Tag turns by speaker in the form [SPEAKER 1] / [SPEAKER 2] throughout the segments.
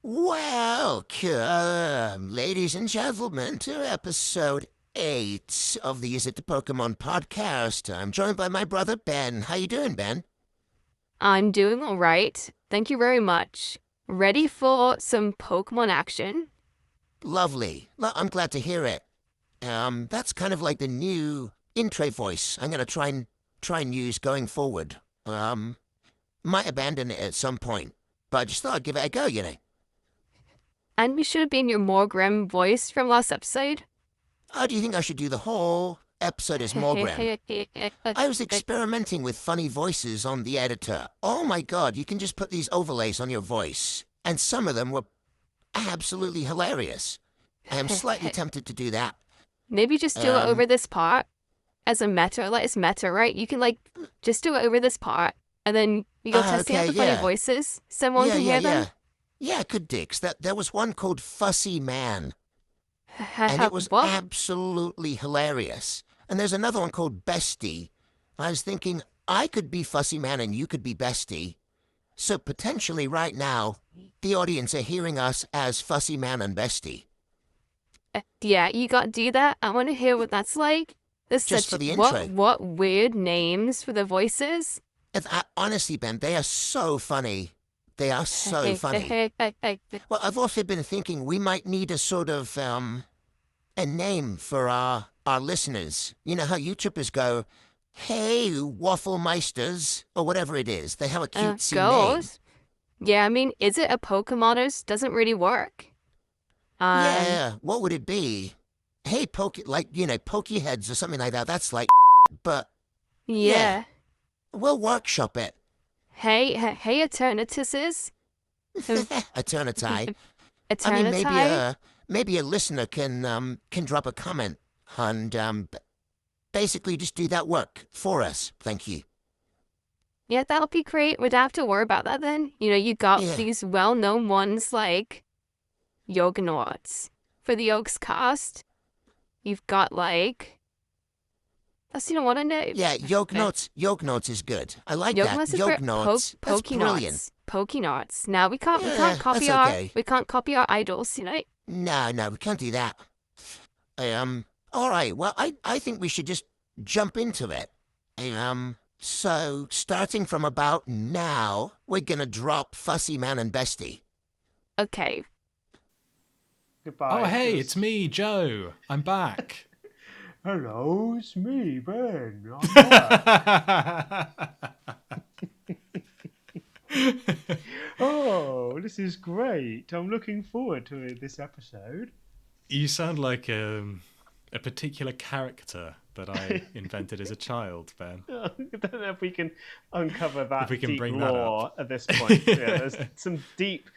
[SPEAKER 1] Welcome, ladies and gentlemen, to episode 8 of the Is It the Pokemon podcast. I'm joined by my brother Ben. How you doing, Ben?
[SPEAKER 2] I'm doing all right. Thank you very much. Ready for some Pokemon action?
[SPEAKER 1] Lovely. I'm glad to hear it. That's kind of like the new intro voice I'm gonna try and use going forward. Might abandon it at some point, but I just thought I'd give it a go.
[SPEAKER 2] And we should have been your more grim voice from last episode.
[SPEAKER 1] Do you think I should do the whole episode as Morgram? I was experimenting with funny voices on the editor. Oh my god, you can just put these overlays on your voice. And some of them were absolutely hilarious. I am slightly tempted to do that.
[SPEAKER 2] Maybe just do it over this part as a meta. Like, it's meta, right? You can, just do it over this part. And then you go testing out the funny voices. Someone can hear them.
[SPEAKER 1] Yeah, good dicks. There was one called Fussy Man. And it was absolutely hilarious. And there's another one called Bestie. I was thinking, I could be Fussy Man and you could be Bestie. So potentially right now, the audience are hearing us as Fussy Man and Bestie.
[SPEAKER 2] Yeah, you got to do that. I want to hear what that's like. There's
[SPEAKER 1] Just for the intro.
[SPEAKER 2] What weird names for the voices.
[SPEAKER 1] Honestly, Ben, they are so funny. They are so funny. Well, I've also been thinking we might need a sort of, a name for our listeners. You know how YouTubers go, hey, Wafflemeisters, or whatever it is. They have a cutesy name.
[SPEAKER 2] Yeah, I mean, is it a Pokemoners? Doesn't really work.
[SPEAKER 1] Yeah, what would it be? Hey, Poké-heads or something like that. That's like, but
[SPEAKER 2] yeah.
[SPEAKER 1] We'll workshop it.
[SPEAKER 2] Hey, Eternituses.
[SPEAKER 1] Eternity.
[SPEAKER 2] Eternity.
[SPEAKER 1] I mean, maybe a listener can drop a comment and basically just do that work for us. Thank you.
[SPEAKER 2] Yeah, that'll be great. We'd have to worry about that then. You know, you got these well-known ones like Yognauts for the Oaks cast. You've got that's what I know.
[SPEAKER 1] Yeah, Yognauts is good. I like that. Yognauts. That's brilliant.
[SPEAKER 2] Pokénots. Now we can't copy our idols,
[SPEAKER 1] No, we can't do that. All right. Well, I think we should just jump into it. So starting from about now, we're gonna drop Fussy Man and Bestie.
[SPEAKER 2] Okay.
[SPEAKER 3] Goodbye.
[SPEAKER 4] Oh, hey, it's me, Joe. I'm back.
[SPEAKER 3] Hello, it's me, Ben. I'm back. Oh, this is great. I'm looking forward to this episode.
[SPEAKER 4] You sound like a particular character that I invented as a child, Ben.
[SPEAKER 3] I don't know if we can uncover that
[SPEAKER 4] if we can
[SPEAKER 3] deep
[SPEAKER 4] bring
[SPEAKER 3] lore
[SPEAKER 4] that up.
[SPEAKER 3] at this point. Yeah, there's some deep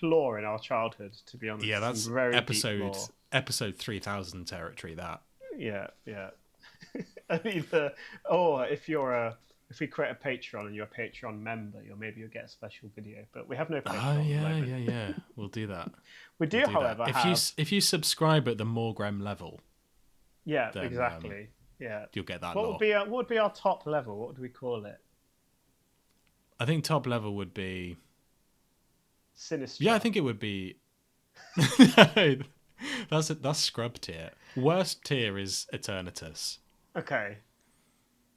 [SPEAKER 3] lore in our childhood, to be honest.
[SPEAKER 4] Yeah, that's
[SPEAKER 3] very deep
[SPEAKER 4] episode 3000 territory, that.
[SPEAKER 3] Yeah. I mean, if we create a Patreon and you're a Patreon member, may'll get a special video. But we have no Patreon.
[SPEAKER 4] Oh yeah. We'll do that.
[SPEAKER 3] We do, however,
[SPEAKER 4] if you subscribe at the Morgrem level.
[SPEAKER 3] Yeah,
[SPEAKER 4] then,
[SPEAKER 3] exactly. Yeah,
[SPEAKER 4] you'll get that.
[SPEAKER 3] What would be our top level? What would we call it?
[SPEAKER 4] I think top level would be
[SPEAKER 3] Sinister.
[SPEAKER 4] Yeah, I think it would be. That's scrub tier. Worst tier is Eternatus.
[SPEAKER 3] Okay.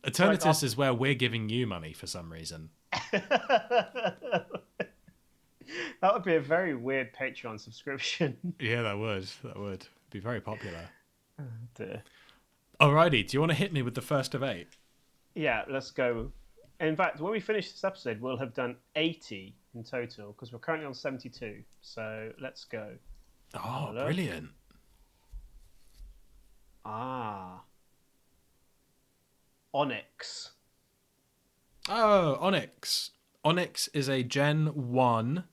[SPEAKER 4] Eternatus is where we're giving you money for some reason.
[SPEAKER 3] That would be a very weird Patreon subscription.
[SPEAKER 4] Yeah, that would be very popular.
[SPEAKER 3] Oh, dear.
[SPEAKER 4] Alrighty, do you want to hit me with the first of 8?
[SPEAKER 3] Yeah, let's go. In fact, when we finish this episode, we'll have done 80 in total because we're currently on 72. So let's go.
[SPEAKER 4] Oh, brilliant.
[SPEAKER 3] Onyx.
[SPEAKER 4] Oh, Onyx. Onyx is a Gen 1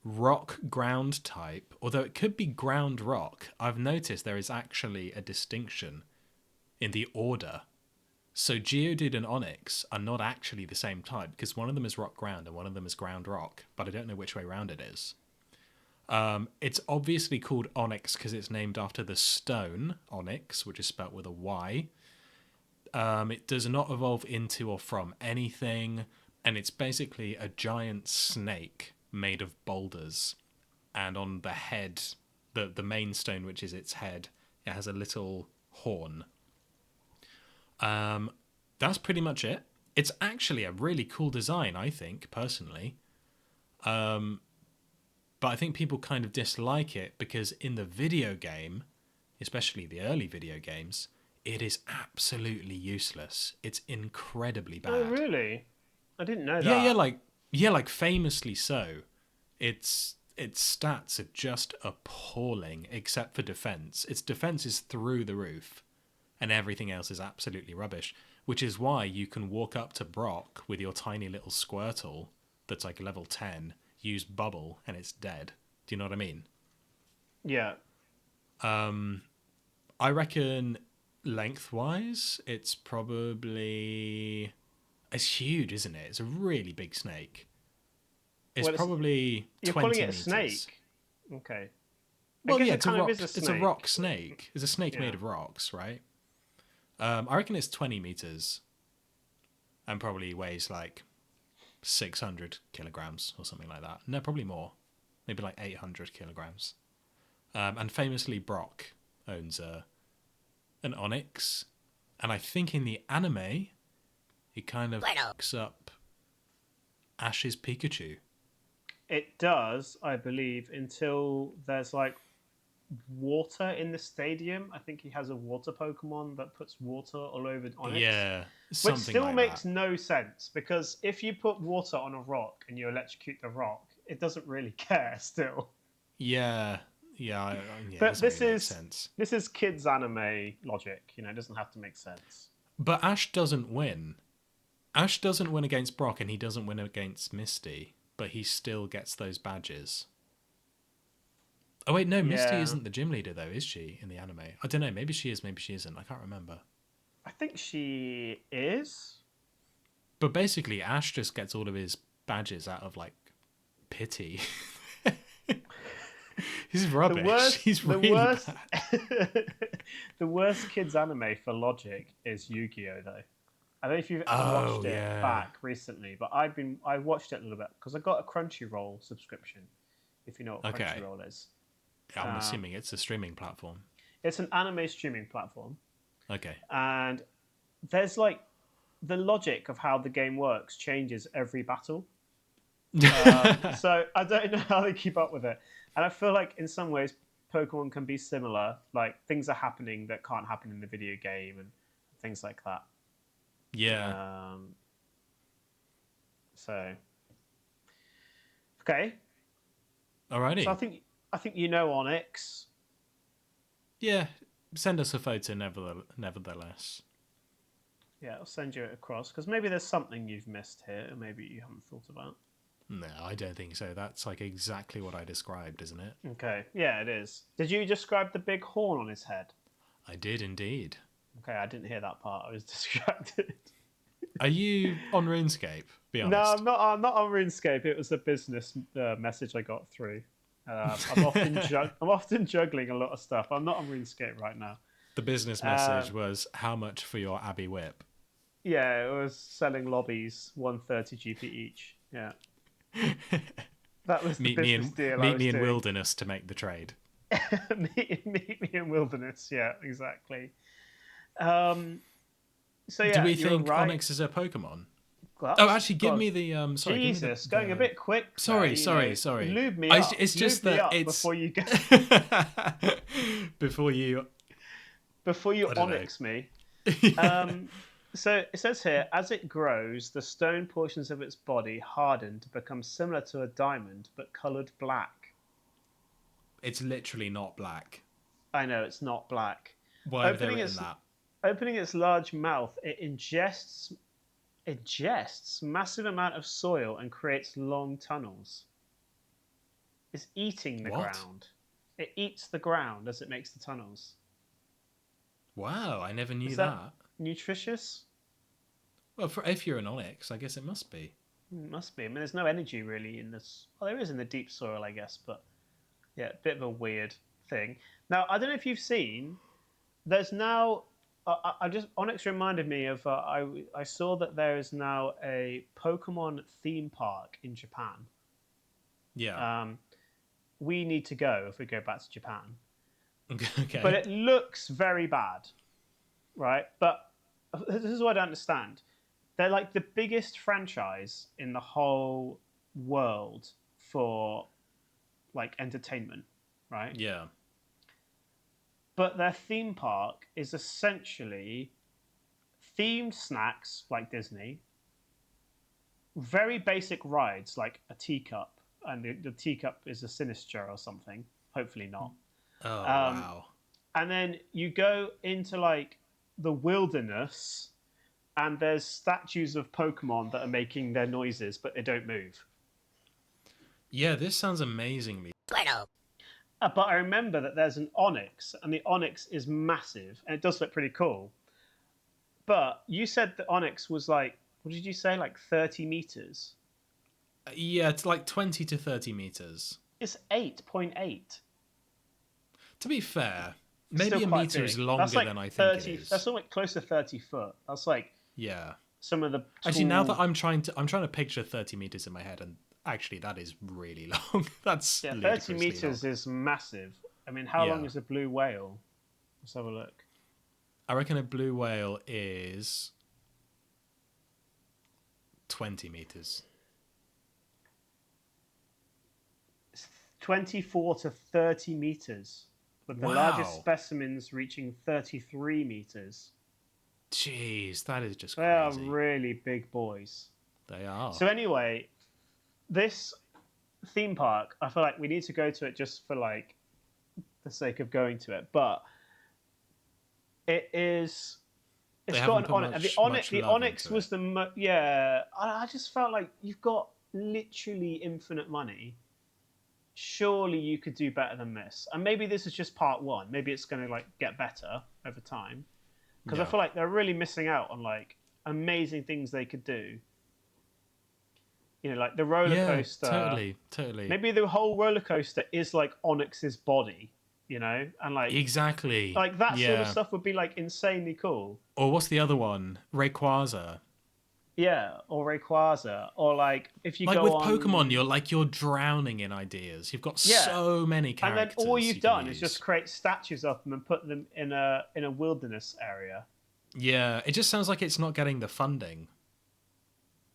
[SPEAKER 4] rock ground type, although it could be ground rock. I've noticed there is actually a distinction in the order. So Geodude and Onyx are not actually the same type because one of them is rock ground and one of them is ground rock, but I don't know which way round it is. It's obviously called Onyx because it's named after the stone onyx, which is spelt with a Y. It does not evolve into or from anything, and it's basically a giant snake made of boulders. and on the head, the main stone, which is its head, it has a little horn. That's pretty much it. It's actually a really cool design, I think, personally. But I think people kind of dislike it because in the video game, especially the early video games, it is absolutely useless. It's incredibly bad.
[SPEAKER 3] Oh, really? I didn't know that.
[SPEAKER 4] Like famously so. Its stats are just appalling, except for defense. Its defense is through the roof, and everything else is absolutely rubbish. Which is why you can walk up to Brock with your tiny little Squirtle that's like level 10, use Bubble, and it's dead. Do you know what I mean?
[SPEAKER 3] Yeah.
[SPEAKER 4] I reckon lengthwise, it's huge, isn't it? It's a really big snake. It's probably 20
[SPEAKER 3] You're calling it a
[SPEAKER 4] meters.
[SPEAKER 3] snake? Okay.
[SPEAKER 4] Well, yeah,
[SPEAKER 3] it's a
[SPEAKER 4] rock snake. It's a snake made of rocks, right? I reckon it's 20 meters and probably weighs like 600 kilograms or something like that. No, probably more. Maybe like 800 kilograms. And famously, Brock owns an onyx. And I think in the anime, it kind of looks up Ash's Pikachu.
[SPEAKER 3] It does, I believe, until there's like water in the stadium. I think he has a water Pokemon that puts water all over Onyx.
[SPEAKER 4] Yeah,
[SPEAKER 3] which still makes no sense, because if you put water on a rock and you electrocute the rock, it doesn't really care still.
[SPEAKER 4] Yeah,
[SPEAKER 3] but this
[SPEAKER 4] really
[SPEAKER 3] is
[SPEAKER 4] sense.
[SPEAKER 3] This is kids anime logic. It doesn't have to make sense.
[SPEAKER 4] But Ash doesn't win. Ash doesn't win against Brock, and he doesn't win against Misty, but he still gets those badges. Oh wait, no, Misty isn't the gym leader though, is she, in the anime? I don't know, maybe she is, maybe she isn't. I can't remember.
[SPEAKER 3] I think she is.
[SPEAKER 4] But basically, Ash just gets all of his badges out of, like, pity. He's rubbish. He's really bad.
[SPEAKER 3] The worst kids anime for logic is Yu-Gi-Oh! Though. I don't know if you've watched it back recently, but I watched it a little bit because I got a Crunchyroll subscription, if you know what Crunchyroll is.
[SPEAKER 4] Yeah, I'm assuming it's a streaming platform.
[SPEAKER 3] It's an anime streaming platform.
[SPEAKER 4] Okay.
[SPEAKER 3] And there's like the logic of how the game works changes every battle. So I don't know how they keep up with it. And I feel like in some ways Pokemon can be similar. Like things are happening that can't happen in the video game and things like that.
[SPEAKER 4] Yeah.
[SPEAKER 3] Okay.
[SPEAKER 4] Alrighty.
[SPEAKER 3] So I think you know Onyx.
[SPEAKER 4] Yeah. Send us a photo nevertheless.
[SPEAKER 3] Yeah, I'll send you it across, because maybe there's something you've missed here, or maybe you haven't thought about.
[SPEAKER 4] No, I don't think so. That's like exactly what I described, isn't it?
[SPEAKER 3] Okay, yeah, it is. Did you describe the big horn on his head?
[SPEAKER 4] I did indeed.
[SPEAKER 3] Okay, I didn't hear that part. I was distracted.
[SPEAKER 4] Are you on RuneScape? Be honest.
[SPEAKER 3] No, I'm not. I'm not on RuneScape. It was a business message I got through. I'm often juggling a lot of stuff. I'm not on RuneScape right now.
[SPEAKER 4] The business message was how much for your Abbey Whip?
[SPEAKER 3] Yeah, it was selling lobbies, 130 GP each. Yeah. That was the business deal.
[SPEAKER 4] Meet me in Wilderness to make the trade.
[SPEAKER 3] meet me in Wilderness. Yeah, exactly. So yeah,
[SPEAKER 4] do we think
[SPEAKER 3] right.
[SPEAKER 4] Onyx is a Pokemon?
[SPEAKER 3] Well,
[SPEAKER 4] oh, actually, give me the. Sorry,
[SPEAKER 3] Jesus, going a bit quick.
[SPEAKER 4] Sorry.
[SPEAKER 3] Lube me up.
[SPEAKER 4] It's just that it's
[SPEAKER 3] before you go. Before you Onyx me. So it says here, as it grows, the stone portions of its body harden to become similar to a diamond, but coloured black.
[SPEAKER 4] It's literally not black.
[SPEAKER 3] I know, it's not black.
[SPEAKER 4] Why have they written that?
[SPEAKER 3] Opening its large mouth, it ingests massive amount of soil and creates long tunnels. It's eating the ground. It eats the ground as it makes the tunnels.
[SPEAKER 4] Wow, I never knew
[SPEAKER 3] Is that nutritious?
[SPEAKER 4] Well, if you're an Onyx, I guess it must be.
[SPEAKER 3] It must be. I mean, there's no energy really in this. Well, there is in the deep soil, I guess, but yeah, a bit of a weird thing. Now, I don't know if you've seen. There's now. Onyx reminded me of. I saw that there is now a Pokemon theme park in Japan.
[SPEAKER 4] Yeah.
[SPEAKER 3] we need to go if we go back to Japan.
[SPEAKER 4] Okay.
[SPEAKER 3] But it looks very bad, right? But this is what I don't understand. They're like the biggest franchise in the whole world for like entertainment, right?
[SPEAKER 4] Yeah.
[SPEAKER 3] But their theme park is essentially themed snacks like Disney, very basic rides like a teacup, and the teacup is a Sinistra or something. Hopefully not.
[SPEAKER 4] Oh, wow.
[SPEAKER 3] And then you go into like the wilderness, and there's statues of Pokemon that are making their noises, but they don't move.
[SPEAKER 4] Yeah, this sounds amazing.
[SPEAKER 3] But I remember that there's an Onyx, and the Onyx is massive, and it does look pretty cool. But you said the Onyx was like, what did you say, like 30 meters?
[SPEAKER 4] Yeah, it's like 20 to 30 meters.
[SPEAKER 3] It's 8.8.
[SPEAKER 4] To be fair, maybe
[SPEAKER 3] Still
[SPEAKER 4] a
[SPEAKER 3] quite
[SPEAKER 4] meter
[SPEAKER 3] big.
[SPEAKER 4] is longer
[SPEAKER 3] That's like
[SPEAKER 4] than I think
[SPEAKER 3] 30,
[SPEAKER 4] it is.
[SPEAKER 3] That's something close to 30 foot. That's like some of the
[SPEAKER 4] Actually, now that I'm trying to picture 30 meters in my head, and actually that is really long. That's
[SPEAKER 3] 30 meters is massive. I mean, how long is a blue whale? Let's have a look.
[SPEAKER 4] I reckon a blue whale is 20 meters.
[SPEAKER 3] 24 to 30 meters, with the largest specimens reaching 33 meters.
[SPEAKER 4] Jeez, that is just
[SPEAKER 3] crazy. They are really big boys.
[SPEAKER 4] They are.
[SPEAKER 3] So anyway, this theme park, I feel like we need to go to it just for like the sake of going to it, but it is. It's got an Onyx. The Onyx was the I just felt like you've got literally infinite money. Surely you could do better than this. And maybe this is just part one. Maybe it's going to like get better over time. Because I feel like they're really missing out on like amazing things they could do. You know, like the roller coaster.
[SPEAKER 4] Totally.
[SPEAKER 3] Maybe the whole roller coaster is like Onyx's body, you know? And like
[SPEAKER 4] exactly.
[SPEAKER 3] Like that sort of stuff would be like insanely cool.
[SPEAKER 4] Or what's the other one? Rayquaza.
[SPEAKER 3] Yeah, or Rayquaza, or like if you
[SPEAKER 4] like
[SPEAKER 3] go
[SPEAKER 4] with
[SPEAKER 3] on...
[SPEAKER 4] Pokemon, you're drowning in ideas. You've got so many characters.
[SPEAKER 3] And then all you've done is just create statues of them and put them in a wilderness area.
[SPEAKER 4] Yeah, it just sounds like it's not getting the funding.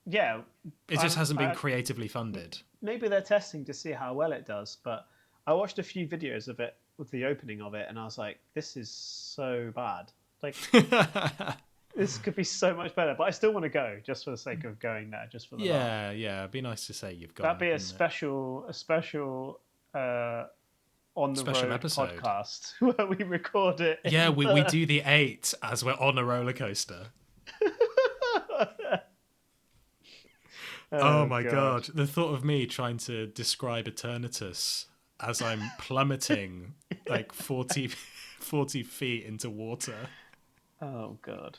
[SPEAKER 3] Yeah,
[SPEAKER 4] it just hasn't been creatively funded.
[SPEAKER 3] Maybe they're testing to see how well it does, but I watched a few videos of it with the opening of it, and I was like, "This is so bad." Like. This could be so much better, but I still want to go just for the sake of going there, just for the laugh.
[SPEAKER 4] It'd be nice to say you've gone.
[SPEAKER 3] That'd be a special on the road
[SPEAKER 4] episode
[SPEAKER 3] podcast where we record it.
[SPEAKER 4] Yeah, we do the 8 as we're on a roller coaster. Oh my god, the thought of me trying to describe Eternatus as I'm plummeting like 40 feet into water.
[SPEAKER 3] Oh god.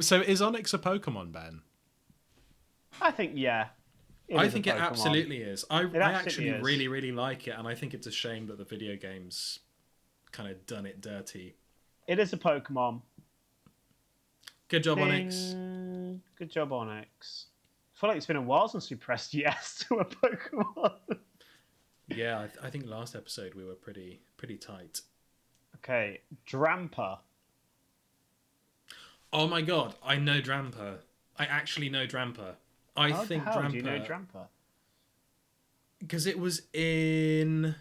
[SPEAKER 4] So is Onyx a Pokemon, Ben?
[SPEAKER 3] I think
[SPEAKER 4] I think it absolutely is. I actually
[SPEAKER 3] is.
[SPEAKER 4] really, really like it, and I think it's a shame that the video game's kind of done it dirty.
[SPEAKER 3] It is a Pokemon.
[SPEAKER 4] Good job, Onyx.
[SPEAKER 3] Good job, Onyx. I feel like it's been a while since we pressed yes to a Pokemon.
[SPEAKER 4] Yeah, I think last episode we were pretty tight.
[SPEAKER 3] Okay, Drampa.
[SPEAKER 4] Oh my god, I know Drampa. I actually know Drampa.
[SPEAKER 3] How do you know Drampa?
[SPEAKER 4] Because it was in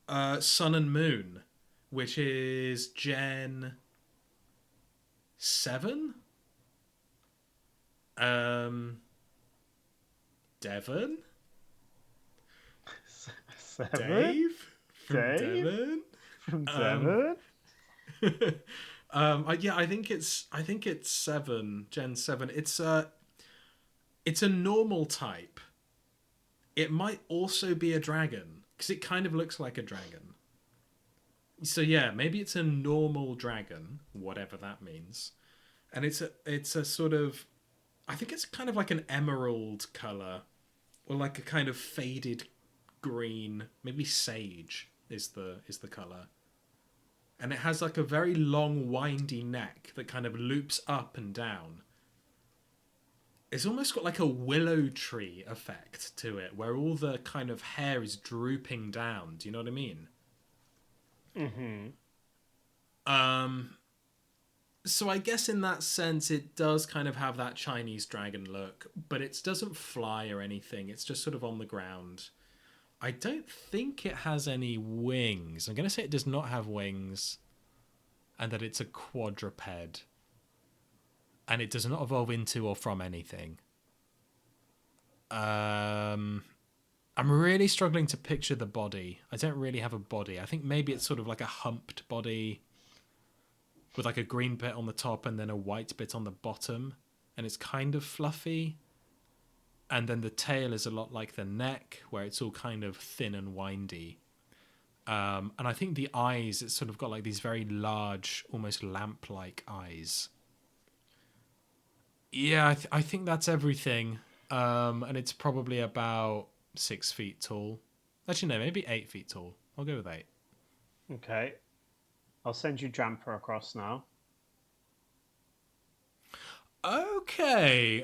[SPEAKER 4] Sun and Moon, which is Gen 7? Devon? Dave? Devon?
[SPEAKER 3] From Devon?
[SPEAKER 4] I think it's 7, Gen 7. It's a normal type. It might also be a dragon because it kind of looks like a dragon. So yeah, maybe it's a normal dragon, whatever that means. And it's a sort of, I think it's kind of like an emerald color or like a kind of faded green, maybe sage is the color. And it has like a very long windy neck that kind of loops up and down. It's almost got like a willow tree effect to it, where all the kind of hair is drooping down. Do you know what I mean? So I guess in that sense, it does kind of have that Chinese dragon look, but it doesn't fly or anything. It's just sort of on the ground. I don't think it has any wings. I'm going to say it does not have wings, and that it's a quadruped. And it does not evolve into or from anything. I'm really struggling to picture the body. I don't really have a body. I think maybe it's sort of like a humped body with like a green bit on the top and then a white bit on the bottom. And it's kind of fluffy. And then the tail is a lot like the neck, where it's all kind of thin and windy. And I think the eyes, it's sort of got like these very large, almost lamp-like eyes. Yeah, I think that's everything. And it's probably about 6 feet tall. Actually, no, maybe 8 feet tall. I'll go with 8.
[SPEAKER 3] Okay. I'll send you Dramper across now.
[SPEAKER 4] Okay.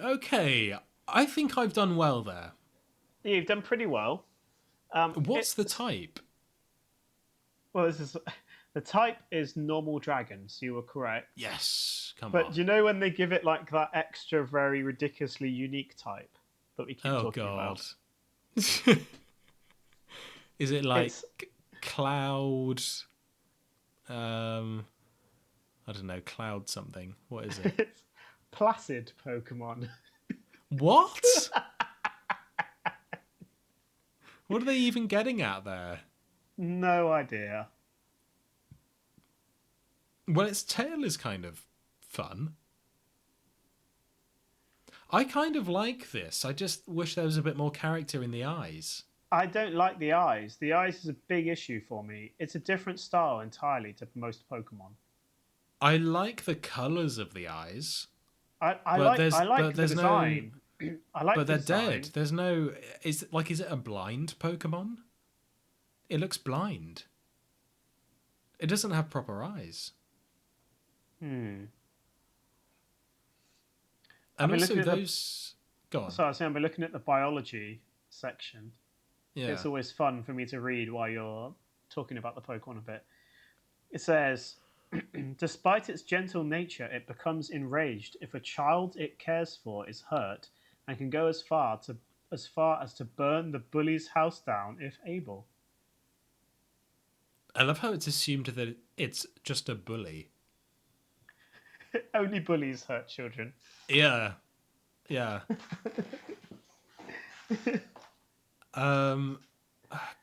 [SPEAKER 4] I think I've done well there.
[SPEAKER 3] Yeah, you've done pretty well.
[SPEAKER 4] What's the type?
[SPEAKER 3] Well, the type is normal dragon, so you were correct.
[SPEAKER 4] Yes, come on.
[SPEAKER 3] But do you know when they give it like that extra, very ridiculously unique type that we keep talking about?
[SPEAKER 4] Is it like cloud? I don't know, cloud something. What is it?
[SPEAKER 3] It's placid Pokemon.
[SPEAKER 4] What? What are they even getting at there?
[SPEAKER 3] No idea.
[SPEAKER 4] Well, its tail is kind of fun. I kind of like this. I just wish there was a bit more character in the eyes.
[SPEAKER 3] I don't like the eyes. The eyes is a big issue for me. It's a different style entirely to most Pokemon.
[SPEAKER 4] I like the colours of the eyes.
[SPEAKER 3] I like the design. I like
[SPEAKER 4] but
[SPEAKER 3] the
[SPEAKER 4] they're
[SPEAKER 3] design.
[SPEAKER 4] dead. There's no... Is it a blind Pokemon? It looks blind. It doesn't have proper eyes. And also those... Go on.
[SPEAKER 3] So I was saying, I've been looking at the biology section.
[SPEAKER 4] Yeah.
[SPEAKER 3] It's always fun for me to read while you're talking about the Pokemon a bit. It says, despite its gentle nature, it becomes enraged if a child it cares for is hurt and can go as far as to burn the bully's house down if able.
[SPEAKER 4] I love how it's assumed that it's just a bully.
[SPEAKER 3] Only bullies hurt children.
[SPEAKER 4] Yeah.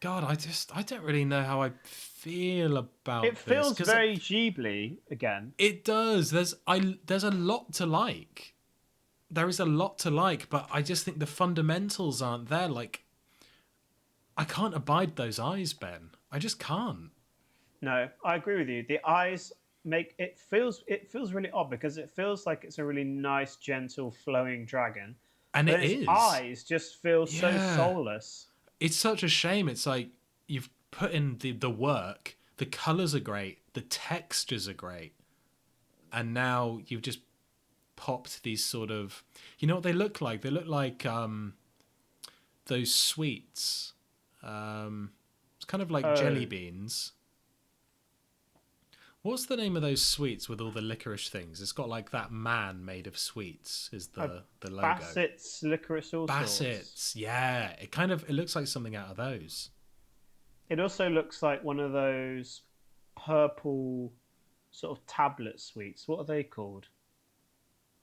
[SPEAKER 4] God, I don't really know how I feel about
[SPEAKER 3] it. It feels
[SPEAKER 4] this,
[SPEAKER 3] very Ghibli again.
[SPEAKER 4] It does. There's a lot to like. There is a lot to like, but I just think the fundamentals aren't there. Like, I can't abide those eyes, Ben. I just can't.
[SPEAKER 3] No, I agree with you. The eyes make it feels really odd because it feels like it's a really nice, gentle, flowing dragon.
[SPEAKER 4] And
[SPEAKER 3] but
[SPEAKER 4] its
[SPEAKER 3] eyes just feel so soulless.
[SPEAKER 4] It's such a shame. It's like you've put in the work. The colours are great. The textures are great. And now you've just popped these sort of... You know what they look like? They look like those sweets. It's kind of like jelly beans. What's the name of those sweets with all the licorice things? It's got like that man made of sweets is the logo.
[SPEAKER 3] Bassett's licorice all
[SPEAKER 4] Bassett's, yeah. It looks like something out of those.
[SPEAKER 3] It also looks like one of those purple sort of tablet sweets. What are they called?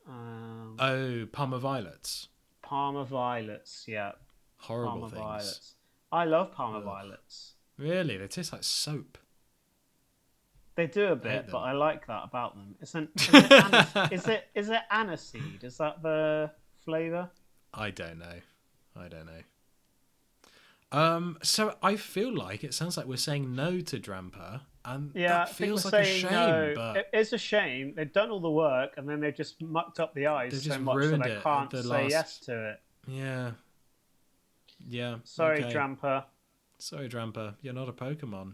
[SPEAKER 4] Parma Violets.
[SPEAKER 3] Parma Violets, yeah.
[SPEAKER 4] Horrible
[SPEAKER 3] Parma
[SPEAKER 4] things.
[SPEAKER 3] Violets. I love Parma Violets.
[SPEAKER 4] Really? They taste like soap.
[SPEAKER 3] They do a bit, but I like that about them. Is it aniseed? Is that the flavour?
[SPEAKER 4] I don't know. So I feel like it sounds like we're saying no to Dramper, and that feels like a shame.
[SPEAKER 3] No.
[SPEAKER 4] But
[SPEAKER 3] it's a shame. They've done all the work, and then they've just mucked up the eyes so much that I can't say yes to it.
[SPEAKER 4] Yeah.
[SPEAKER 3] Sorry,
[SPEAKER 4] okay.
[SPEAKER 3] Dramper.
[SPEAKER 4] Sorry, Dramper. You're not a Pokemon.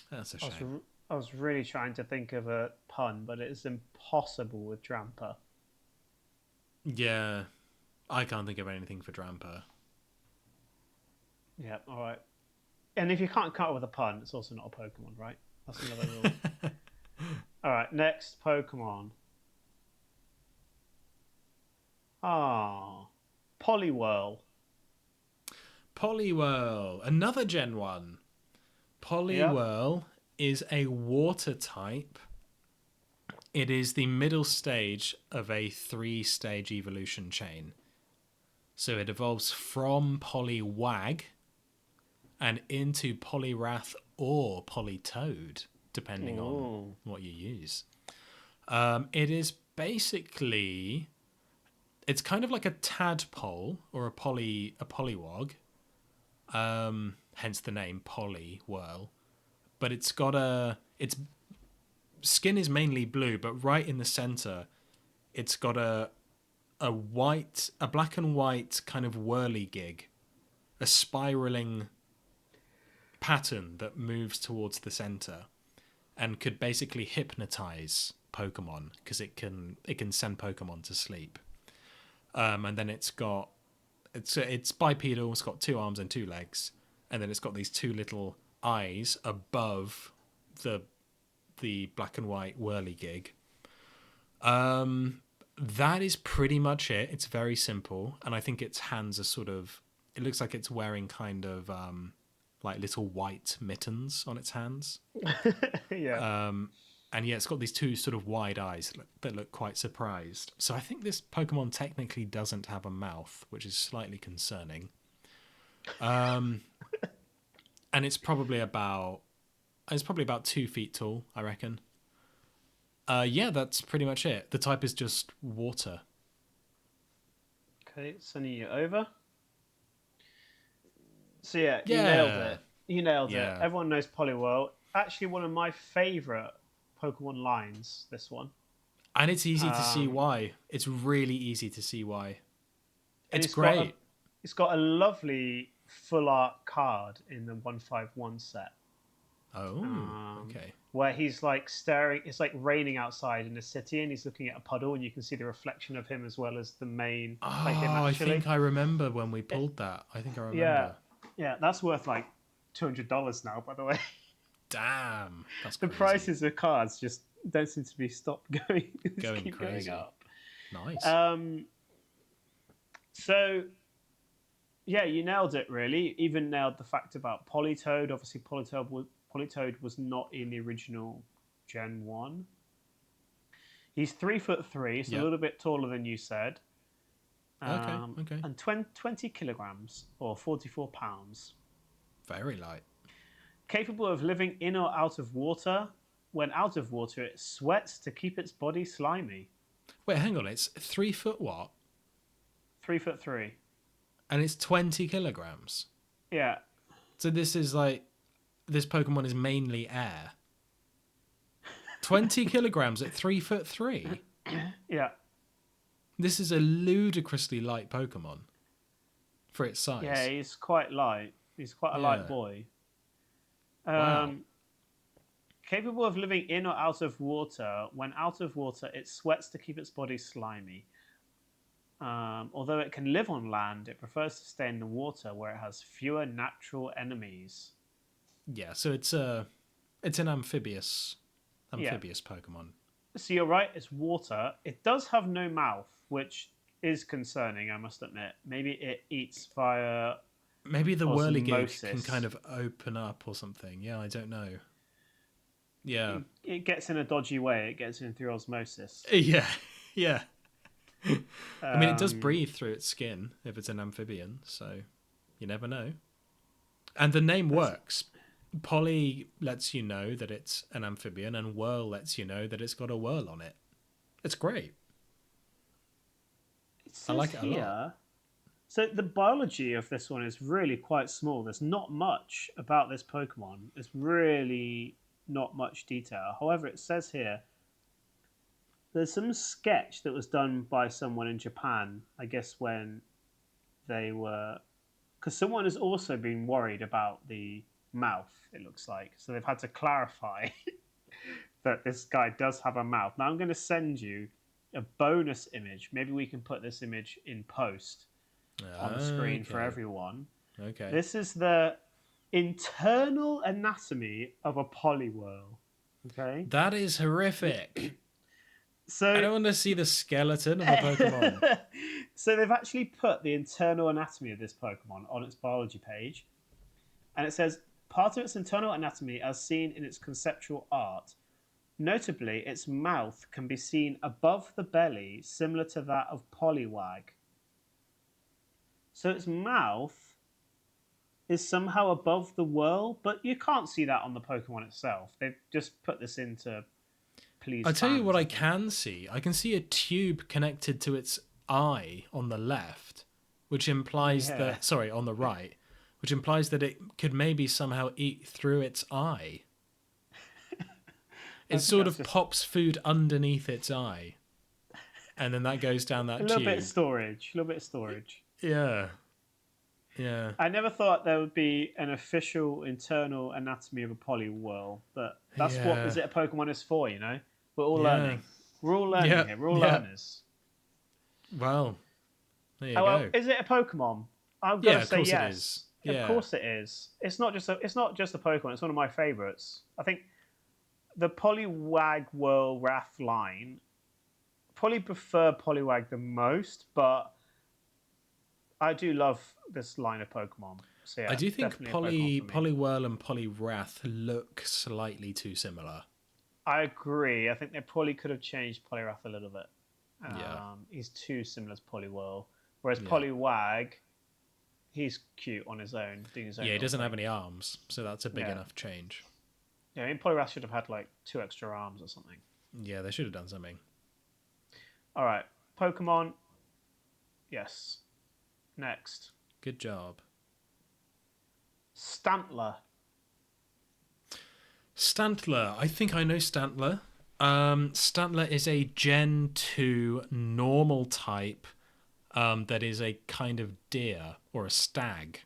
[SPEAKER 4] That's a shame.
[SPEAKER 3] I was really trying to think of a pun, but it's impossible with Dramper.
[SPEAKER 4] Yeah, I can't think of anything for Drampa.
[SPEAKER 3] Yeah, all right. And if you can't cut with a pun, it's also not a Pokemon, right? That's another rule. All right, next Pokemon. Poliwhirl.
[SPEAKER 4] Poliwhirl, another Gen 1. Poliwhirl is a water type. It is the middle stage of a 3-stage evolution chain. So it evolves from Poliwag and into Poliwrath or Politoad, depending on what you use. It is basically... It's kind of like a tadpole or a polywog. Hence the name Poliwhirl. But it's got its skin is mainly blue, but right in the center, it's got a black and white kind of whirligig, a spiraling pattern that moves towards the center, and could basically hypnotize Pokemon because it can send Pokemon to sleep. And then it's bipedal. It's got 2 arms and 2 legs, and then it's got these 2 little eyes above the black and white whirligig. That is pretty much it. It's very simple, and I think its hands are sort of... It looks like it's wearing kind of like little white mittens on its hands.
[SPEAKER 3] Yeah.
[SPEAKER 4] And yeah, it's got these 2 sort of wide eyes that look quite surprised. So I think this Pokemon technically doesn't have a mouth, which is slightly concerning. And it's probably about 2 feet tall, I reckon. Yeah, that's pretty much it. The type is just water.
[SPEAKER 3] Okay, sending you over. So yeah, you nailed it. You nailed it. Everyone knows Poliwhirl. Actually, one of my favourite Pokemon lines, this one.
[SPEAKER 4] And it's easy to see why. It's really easy to see why. It's
[SPEAKER 3] great. It's got a lovely full art card in the 151 set.
[SPEAKER 4] Oh, okay.
[SPEAKER 3] Where he's like staring, it's like raining outside in the city, and he's looking at a puddle, and you can see the reflection of him as well as the main.
[SPEAKER 4] Oh, I think I remember when we pulled that. I think I remember.
[SPEAKER 3] Yeah, that's worth like $200 now, by the way.
[SPEAKER 4] Damn, that's
[SPEAKER 3] the
[SPEAKER 4] crazy.
[SPEAKER 3] Prices of cards just don't seem to be stopped going.
[SPEAKER 4] Going crazy.
[SPEAKER 3] Going up.
[SPEAKER 4] Nice.
[SPEAKER 3] So, yeah, you nailed it. Really, even nailed the fact about Politoad. Obviously, Politoad was not in the original Gen 1. He's 3'3", so a little bit taller than you said.
[SPEAKER 4] Okay.
[SPEAKER 3] And 20 kilograms, or 44 pounds.
[SPEAKER 4] Very light.
[SPEAKER 3] Capable of living in or out of water. When out of water, it sweats to keep its body slimy.
[SPEAKER 4] Wait, hang on. It's 3 foot what?
[SPEAKER 3] 3'3".
[SPEAKER 4] And it's 20 kilograms?
[SPEAKER 3] Yeah.
[SPEAKER 4] So this is like... This Pokemon is mainly air. 20 kilograms at 3'3".
[SPEAKER 3] Yeah.
[SPEAKER 4] This is a ludicrously light Pokemon for its size.
[SPEAKER 3] Yeah, he's quite light. He's quite a light boy.
[SPEAKER 4] Wow.
[SPEAKER 3] Capable of living in or out of water. When out of water, it sweats to keep its body slimy. Although it can live on land, it prefers to stay in the water where it has fewer natural enemies.
[SPEAKER 4] Yeah, so it's an amphibious Pokemon.
[SPEAKER 3] So you're right, it's water. It does have no mouth, which is concerning, I must admit. Maybe it eats via
[SPEAKER 4] Maybe the whirligig can
[SPEAKER 3] osmosis.
[SPEAKER 4] kind of open up or something. Yeah, I don't know. Yeah.
[SPEAKER 3] It gets in a dodgy way. It gets in through osmosis.
[SPEAKER 4] Yeah. I mean, it does breathe through its skin if it's an amphibian, so you never know. And the name works. Poly lets you know that it's an amphibian, and whirl lets you know that it's got a whirl on it. It's great. I like it a lot.
[SPEAKER 3] So the biology of this one is really quite small. There's not much about this Pokemon. There's really not much detail. However, it says here there's some sketch that was done by someone in Japan, I guess when they were... Because someone has also been worried about the mouth, it looks like. So they've had to clarify that this guy does have a mouth. Now I'm going to send you a bonus image. Maybe we can put this image in post on the screen for everyone.
[SPEAKER 4] Okay.
[SPEAKER 3] This is the internal anatomy of a Poliwhirl. Okay.
[SPEAKER 4] That is horrific.
[SPEAKER 3] So
[SPEAKER 4] I don't want to see the skeleton of a Pokemon.
[SPEAKER 3] So they've actually put the internal anatomy of this Pokemon on its biology page. And it says, part of its internal anatomy as seen in its conceptual art. Notably, its mouth can be seen above the belly, similar to that of Poliwag. So its mouth is somehow above the whirl, but you can't see that on the Pokemon itself. They've just put this in to please
[SPEAKER 4] I'll tell you what I
[SPEAKER 3] think.
[SPEAKER 4] can see. I can see a tube connected to its eye on the left, which implies that... Sorry, on the right, which implies that it could maybe somehow eat through its eye. It sort of pops food underneath its eye, and then that goes down that tube.
[SPEAKER 3] A little bit of storage.
[SPEAKER 4] Yeah. Yeah.
[SPEAKER 3] I never thought there would be an official internal anatomy of a Poliwhirl, but that's what Is It a Pokemon is for, you know? We're all learning. We're all learning here. We're all learners.
[SPEAKER 4] Well, there you go.
[SPEAKER 3] Is it a Pokemon? I'm going to say yes.
[SPEAKER 4] It is. Yeah.
[SPEAKER 3] Of course it is. It's not just a Pokemon. It's one of my favourites. I think the Poliwhirl Wrath line, probably prefer Poliwag the most, but I do love this line of Pokemon. So yeah,
[SPEAKER 4] I do think Poliwhirl and Poliwrath look slightly too similar.
[SPEAKER 3] I agree. I think they probably could have changed Poliwrath a little bit.
[SPEAKER 4] Yeah.
[SPEAKER 3] He's too similar to Poliwhirl. Whereas Poliwag, he's cute on his own, doing his own.
[SPEAKER 4] Yeah, he doesn't have any arms, so that's a big enough change.
[SPEAKER 3] Yeah, I mean, Poliwrath should have had like 2 extra arms or something.
[SPEAKER 4] Yeah, they should have done something.
[SPEAKER 3] All right, Pokemon. Yes. Next.
[SPEAKER 4] Good job.
[SPEAKER 3] Stantler.
[SPEAKER 4] Stantler. I think I know Stantler. Stantler is a Gen 2 normal type that is a kind of deer or a stag.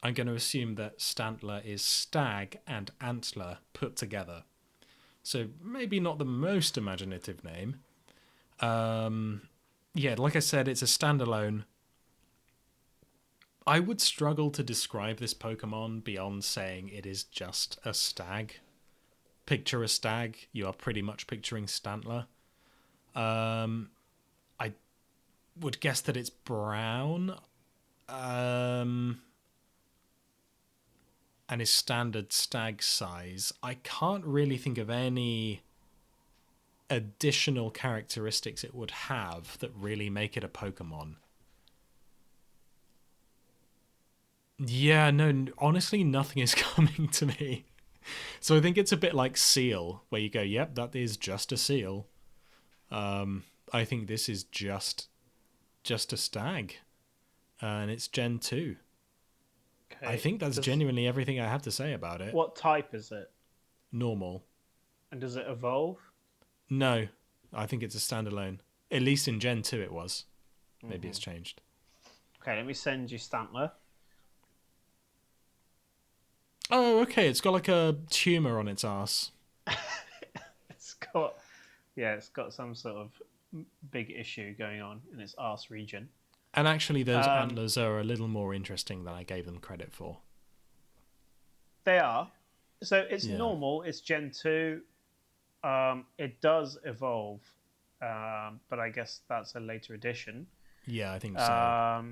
[SPEAKER 4] I'm going to assume that Stantler is stag and antler put together. So maybe not the most imaginative name. Yeah, like I said, it's a standalone. I would struggle to describe this Pokemon beyond saying it is just a stag. Picture a stag, you are pretty much picturing Stantler. I would guess that it's brown. And is standard stag size. I can't really think of any additional characteristics it would have that really make it a Pokemon. Yeah, no, honestly, nothing is coming to me. So I think it's a bit like Seal, where you go, yep, that is just a seal. I think this is just a stag. And it's Gen 2. Okay. I think that's genuinely everything I have to say about it.
[SPEAKER 3] What type is it?
[SPEAKER 4] Normal.
[SPEAKER 3] And does it evolve?
[SPEAKER 4] No, I think it's a standalone. At least in Gen 2 it was. Maybe it's changed. Okay,
[SPEAKER 3] let me send you Stantler.
[SPEAKER 4] Oh, okay. It's got like a tumour on its arse.
[SPEAKER 3] It's got some sort of big issue going on in its arse region.
[SPEAKER 4] And actually, those antlers are a little more interesting than I gave them credit for.
[SPEAKER 3] They are. So it's normal. It's Gen 2. It does evolve, but I guess that's a later addition.
[SPEAKER 4] Yeah, I think so.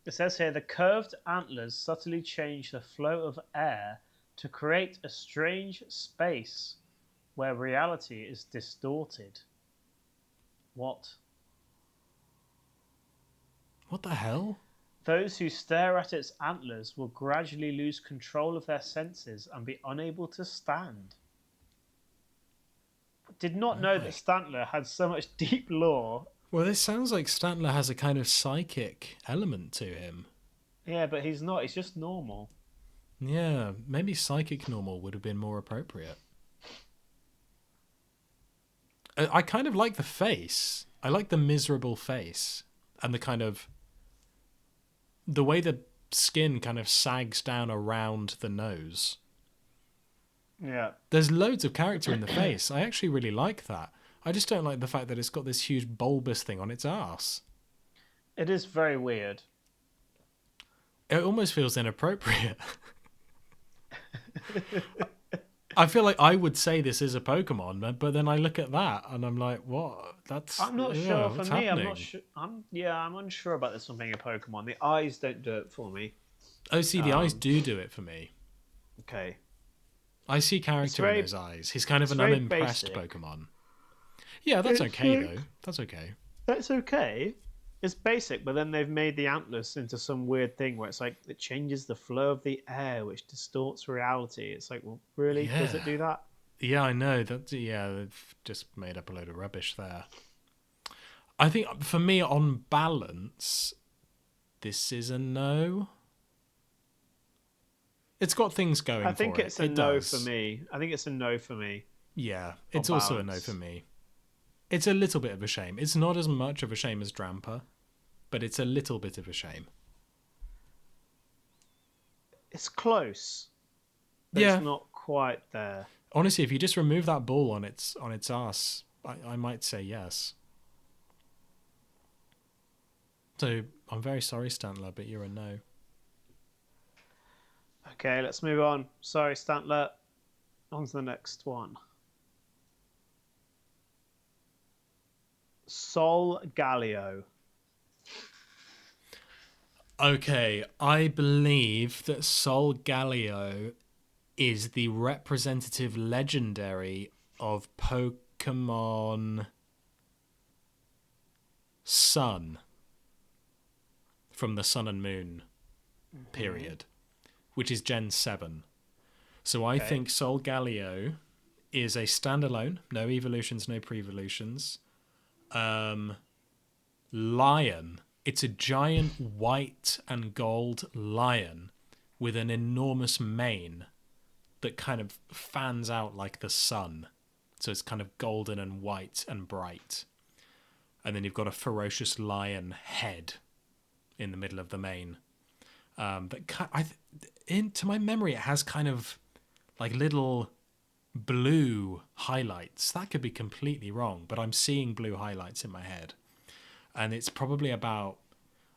[SPEAKER 3] It says here, the curved antlers subtly change the flow of air to create a strange space where reality is distorted. What?
[SPEAKER 4] What the hell?
[SPEAKER 3] Those who stare at its antlers will gradually lose control of their senses and be unable to stand. Did not know that Stantler had so much deep lore.
[SPEAKER 4] Well, this sounds like Stantler has a kind of psychic element to him.
[SPEAKER 3] Yeah, but he's not. He's just normal.
[SPEAKER 4] Yeah, maybe psychic normal would have been more appropriate. I kind of like the face. I like the miserable face. And the kind of... the way the skin kind of sags down around the nose.
[SPEAKER 3] Yeah.
[SPEAKER 4] There's loads of character in the face. I actually really like that. I just don't like the fact that it's got this huge bulbous thing on its arse.
[SPEAKER 3] It is very weird.
[SPEAKER 4] It almost feels inappropriate. I feel like I would say this is a Pokemon, but then I look at that and I'm like, what?
[SPEAKER 3] I'm not sure for me. I'm not sure. I'm unsure about this one being a Pokemon. The eyes don't do it for me.
[SPEAKER 4] Oh, see, the eyes do it for me.
[SPEAKER 3] Okay.
[SPEAKER 4] I see character in his eyes. He's kind of an unimpressed Pokemon. Yeah, that's okay, though. That's okay.
[SPEAKER 3] That's okay. It's basic, but then they've made the antlers into some weird thing where it's like it changes the flow of the air, which distorts reality. It's like, well, really? Yeah. Does it do that?
[SPEAKER 4] Yeah, I know. They've just made up a load of rubbish there. I think, for me, on balance, this is a no. It's got things going for it.
[SPEAKER 3] I think it's a no for me. I think it's a no for me.
[SPEAKER 4] Yeah, it's also a no for me. It's a little bit of a shame. It's not as much of a shame as Drampa, but it's a little bit of a shame.
[SPEAKER 3] It's close. But it's not quite there.
[SPEAKER 4] Honestly, if you just remove that ball on its ass, I might say yes. So I'm very sorry, Stantler, but you're a no.
[SPEAKER 3] Okay, let's move on. Sorry, Stantler. On to the next one. Solgaleo.
[SPEAKER 4] Okay, I believe that Solgaleo is the representative legendary of Pokemon Sun from the Sun and Moon period, which is Gen 7. So I think Solgaleo is a standalone, no evolutions, no pre-evolutions, lion. It's a giant white and gold lion with an enormous mane that kind of fans out like the sun. So it's kind of golden and white and bright. And then you've got a ferocious lion head in the middle of the mane. To my memory, it has kind of like little blue highlights. That could be completely wrong, but I'm seeing blue highlights in my head. And it's probably about,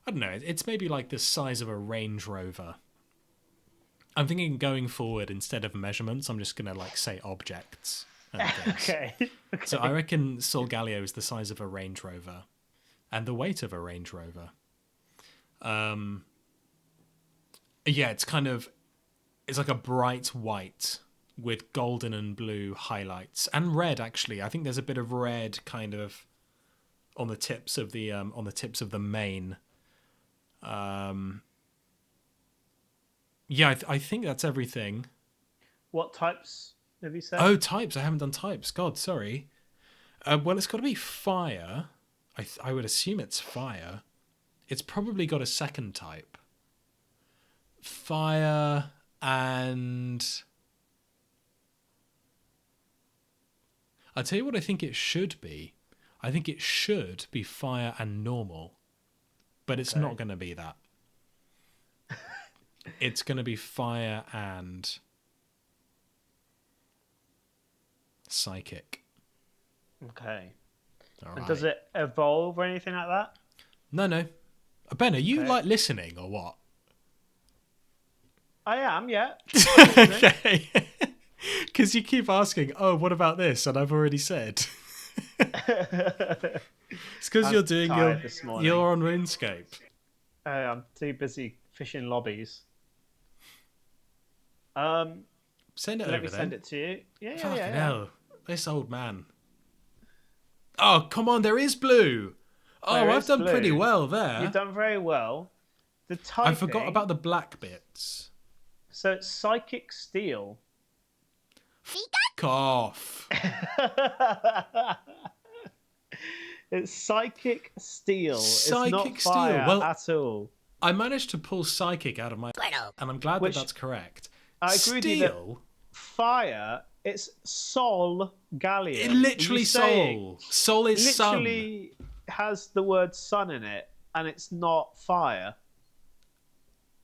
[SPEAKER 4] I don't know, it's maybe like the size of a Range Rover. I'm thinking going forward, instead of measurements, I'm just going to like say objects and things.
[SPEAKER 3] Okay.
[SPEAKER 4] So I reckon Solgaleo is the size of a Range Rover and the weight of a Range Rover. Yeah, it's like a bright white with golden and blue highlights and red. Actually, I think there's a bit of red kind of on the tips of the mane. Yeah, I think that's everything.
[SPEAKER 3] What types have you said?
[SPEAKER 4] Oh, types. I haven't done types. God, sorry. Well, it's got to be fire. I would assume it's fire. It's probably got a second type. Fire and... I'll tell you what I think it should be. I think it should be fire and normal. But it's not going to be that. It's going to be fire and psychic.
[SPEAKER 3] Okay.
[SPEAKER 4] All
[SPEAKER 3] And
[SPEAKER 4] right.
[SPEAKER 3] does it evolve or anything like that?
[SPEAKER 4] No. Ben, are you like listening or what?
[SPEAKER 3] I am, yeah.
[SPEAKER 4] Okay. Because you keep asking, oh, what about this? And I've already said. It's because you're doing you're on RuneScape.
[SPEAKER 3] I'm too busy fishing lobbies.
[SPEAKER 4] Send it
[SPEAKER 3] Let
[SPEAKER 4] over
[SPEAKER 3] me
[SPEAKER 4] then.
[SPEAKER 3] send it to you. Yeah.
[SPEAKER 4] Fucking hell. This old man. Oh, come on, there is blue. Oh, I've done pretty well there.
[SPEAKER 3] You've done very well. The typing,
[SPEAKER 4] I forgot about the black bits.
[SPEAKER 3] So it's Psychic Steel.
[SPEAKER 4] Fuck off.
[SPEAKER 3] It's Psychic Steel.
[SPEAKER 4] Psychic
[SPEAKER 3] it's not fire
[SPEAKER 4] Steel. Well,
[SPEAKER 3] at all.
[SPEAKER 4] I managed to pull Psychic out of my... And I'm glad that that's correct.
[SPEAKER 3] I agree with you that fire, it's Solgaleo.
[SPEAKER 4] It literally Sol. Sol is sun.
[SPEAKER 3] Literally has the word sun in it, and it's not fire.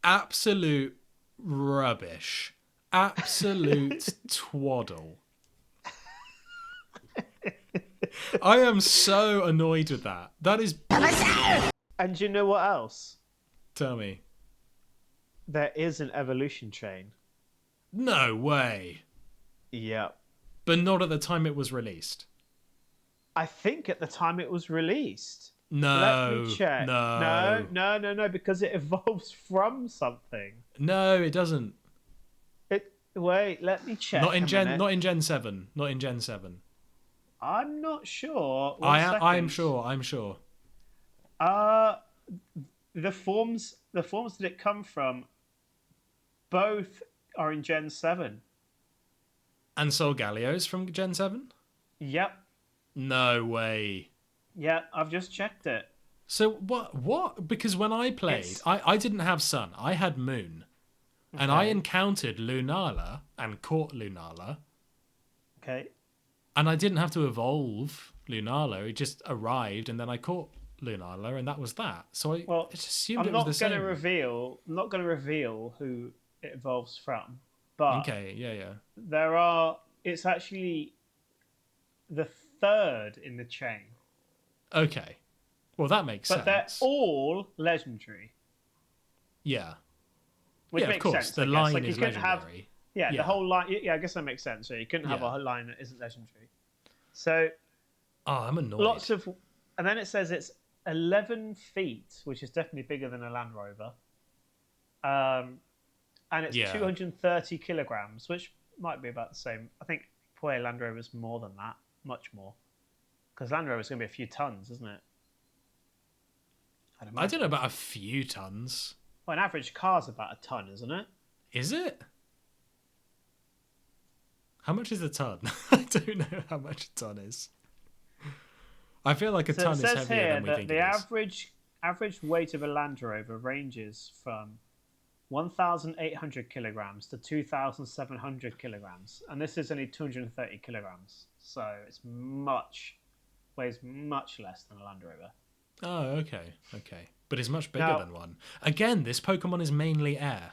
[SPEAKER 4] Absolute rubbish. Absolute twaddle. I am so annoyed with that. That is...
[SPEAKER 3] And do you know what else?
[SPEAKER 4] Tell me.
[SPEAKER 3] There is an evolution chain.
[SPEAKER 4] No way.
[SPEAKER 3] Yeah.
[SPEAKER 4] But not at the time it was released.
[SPEAKER 3] I think at the time it was released.
[SPEAKER 4] No.
[SPEAKER 3] Let me check. No, because it evolves from something.
[SPEAKER 4] No, it doesn't.
[SPEAKER 3] Wait, let me check.
[SPEAKER 4] Not in Gen 7. Not in Gen 7.
[SPEAKER 3] I'm not sure.
[SPEAKER 4] I'm sure.
[SPEAKER 3] The forms that it come from both are in Gen 7.
[SPEAKER 4] And Solgaleo's from Gen 7?
[SPEAKER 3] Yep.
[SPEAKER 4] No way.
[SPEAKER 3] Yeah, I've just checked it.
[SPEAKER 4] So what? Because when I played, I didn't have Sun. I had Moon. Okay. And I encountered Lunala and caught Lunala.
[SPEAKER 3] Okay.
[SPEAKER 4] And I didn't have to evolve Lunala. It just arrived and then I caught Lunala and that was that. So I just assumed it was the same.
[SPEAKER 3] I'm not going to reveal who it evolves from. But
[SPEAKER 4] okay, yeah.
[SPEAKER 3] It's actually the third in the chain.
[SPEAKER 4] Okay. Well, that makes sense.
[SPEAKER 3] But they're all legendary.
[SPEAKER 4] Yeah.
[SPEAKER 3] Which
[SPEAKER 4] makes sense. The line is legendary.
[SPEAKER 3] The whole line. Yeah, I guess that makes sense. So you couldn't have a line that isn't legendary. So.
[SPEAKER 4] Oh, I'm annoyed.
[SPEAKER 3] And then it says it's 11 feet, which is definitely bigger than a Land Rover. And it's 230 kilograms, which might be about the same. I think Poké Land Rover is more than that, much more. Because Land Rover is going to be a few tons, isn't it?
[SPEAKER 4] I don't know about a few tons.
[SPEAKER 3] Well, an average car's about a ton, isn't it?
[SPEAKER 4] Is it? How much is a ton? I don't know how much a ton is. I feel like a ton is heavier than we think it is.
[SPEAKER 3] The average weight of a Land Rover ranges from 1,800 kilograms to 2,700 kilograms, and this is only 230 kilograms, so it's weighs much less than a Land Rover.
[SPEAKER 4] Oh, okay, but it's much bigger than one. Again, this Pokemon is mainly air.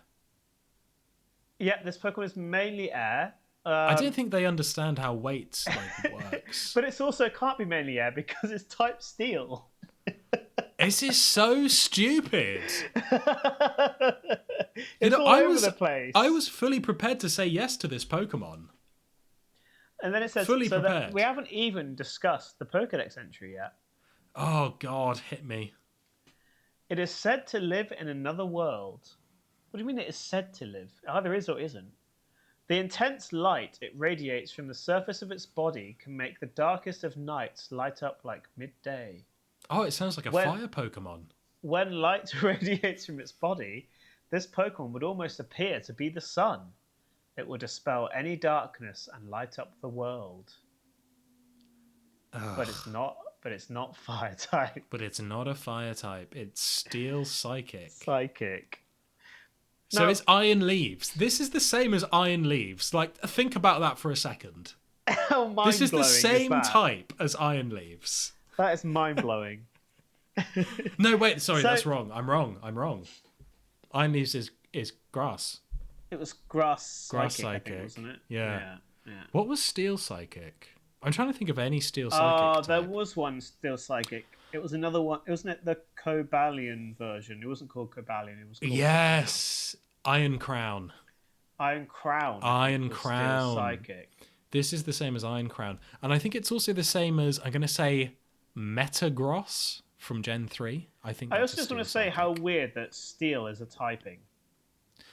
[SPEAKER 3] Yeah, this Pokemon is mainly air.
[SPEAKER 4] I don't think they understand how weight works.
[SPEAKER 3] But it also can't be mainly air because it's type Steel.
[SPEAKER 4] This is so stupid.
[SPEAKER 3] It's all over the place.
[SPEAKER 4] I was fully prepared to say yes to this Pokemon.
[SPEAKER 3] And then it says
[SPEAKER 4] fully prepared.
[SPEAKER 3] We haven't even discussed the Pokédex entry yet.
[SPEAKER 4] Oh God, hit me.
[SPEAKER 3] It is said to live in another world. What do you mean it is said to live? It either is or isn't. The intense light it radiates from the surface of its body can make the darkest of nights light up like midday.
[SPEAKER 4] Oh, it sounds like a fire Pokemon.
[SPEAKER 3] When light radiates from its body, this Pokemon would almost appear to be the sun. It would dispel any darkness and light up the world.
[SPEAKER 4] Ugh.
[SPEAKER 3] But it's not. But it's not fire type.
[SPEAKER 4] But it's not a fire type. It's Steel Psychic. So it's Iron Leaves. This is the same as Iron Leaves. Like, think about that for a second.
[SPEAKER 3] How mind-blowing
[SPEAKER 4] this is the same
[SPEAKER 3] is that?
[SPEAKER 4] Type as Iron Leaves.
[SPEAKER 3] That is mind-blowing.
[SPEAKER 4] No, wait, sorry, that's wrong. I'm wrong. Iron Leaves is grass.
[SPEAKER 3] It was Grass Psychic, I think, wasn't it?
[SPEAKER 4] Yeah. What was Steel Psychic? I'm trying to think of any Steel Psychic type.
[SPEAKER 3] There was one Steel Psychic. It was another one. Wasn't it the Cobalion version? It wasn't called Cobalion. It was called
[SPEAKER 4] Iron Crown.
[SPEAKER 3] Iron Crown.
[SPEAKER 4] Steel
[SPEAKER 3] Psychic.
[SPEAKER 4] This is the same as Iron Crown. And I think it's also the same as, I'm going to say, Metagross from Gen 3. I think.
[SPEAKER 3] I also just want to say how weird that Steel is a typing.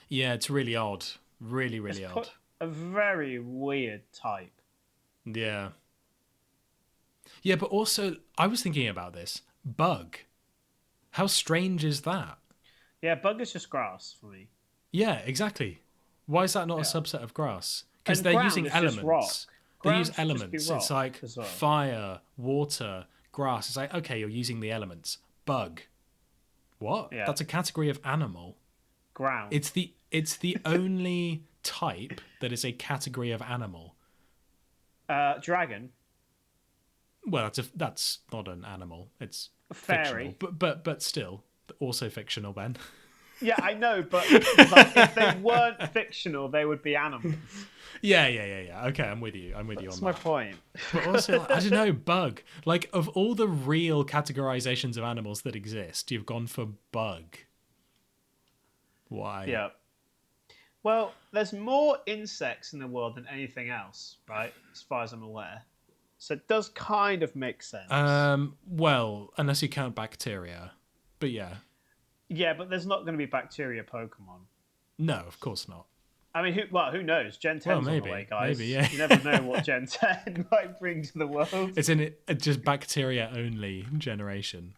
[SPEAKER 4] Yeah, it's really odd. Really odd.
[SPEAKER 3] A very weird type.
[SPEAKER 4] Yeah. Yeah, but also, I was thinking about this. Bug. How strange is that?
[SPEAKER 3] Yeah, Bug is just grass for me.
[SPEAKER 4] Yeah, exactly. Why is that not a subset of grass? Because they're using elements. They use elements. It's like fire, water, grass. It's like, okay, you're using the elements. Bug. What? Yeah. That's a category of animal.
[SPEAKER 3] Ground.
[SPEAKER 4] It's the only type that is a category of animal.
[SPEAKER 3] Dragon.
[SPEAKER 4] Well, that's not an animal. It's
[SPEAKER 3] a fairy.
[SPEAKER 4] Fictional. But still, also fictional, Ben.
[SPEAKER 3] Yeah, I know, but like, if they weren't fictional, they would be animals.
[SPEAKER 4] Yeah. Okay, I'm with you.
[SPEAKER 3] That's my point.
[SPEAKER 4] But also, I don't know, bug. Like, of all the real categorizations of animals that exist, you've gone for bug. Why?
[SPEAKER 3] Yeah. Well, there's more insects in the world than anything else, right? As far as I'm aware. So it does kind of make sense.
[SPEAKER 4] Well, unless you count bacteria. But yeah.
[SPEAKER 3] Yeah, but there's not going to be bacteria Pokemon.
[SPEAKER 4] No, of course not.
[SPEAKER 3] I mean, who knows? Gen 10's on the way, guys.
[SPEAKER 4] Maybe, yeah.
[SPEAKER 3] You never know what Gen 10 might bring to the world.
[SPEAKER 4] It's just bacteria-only generation.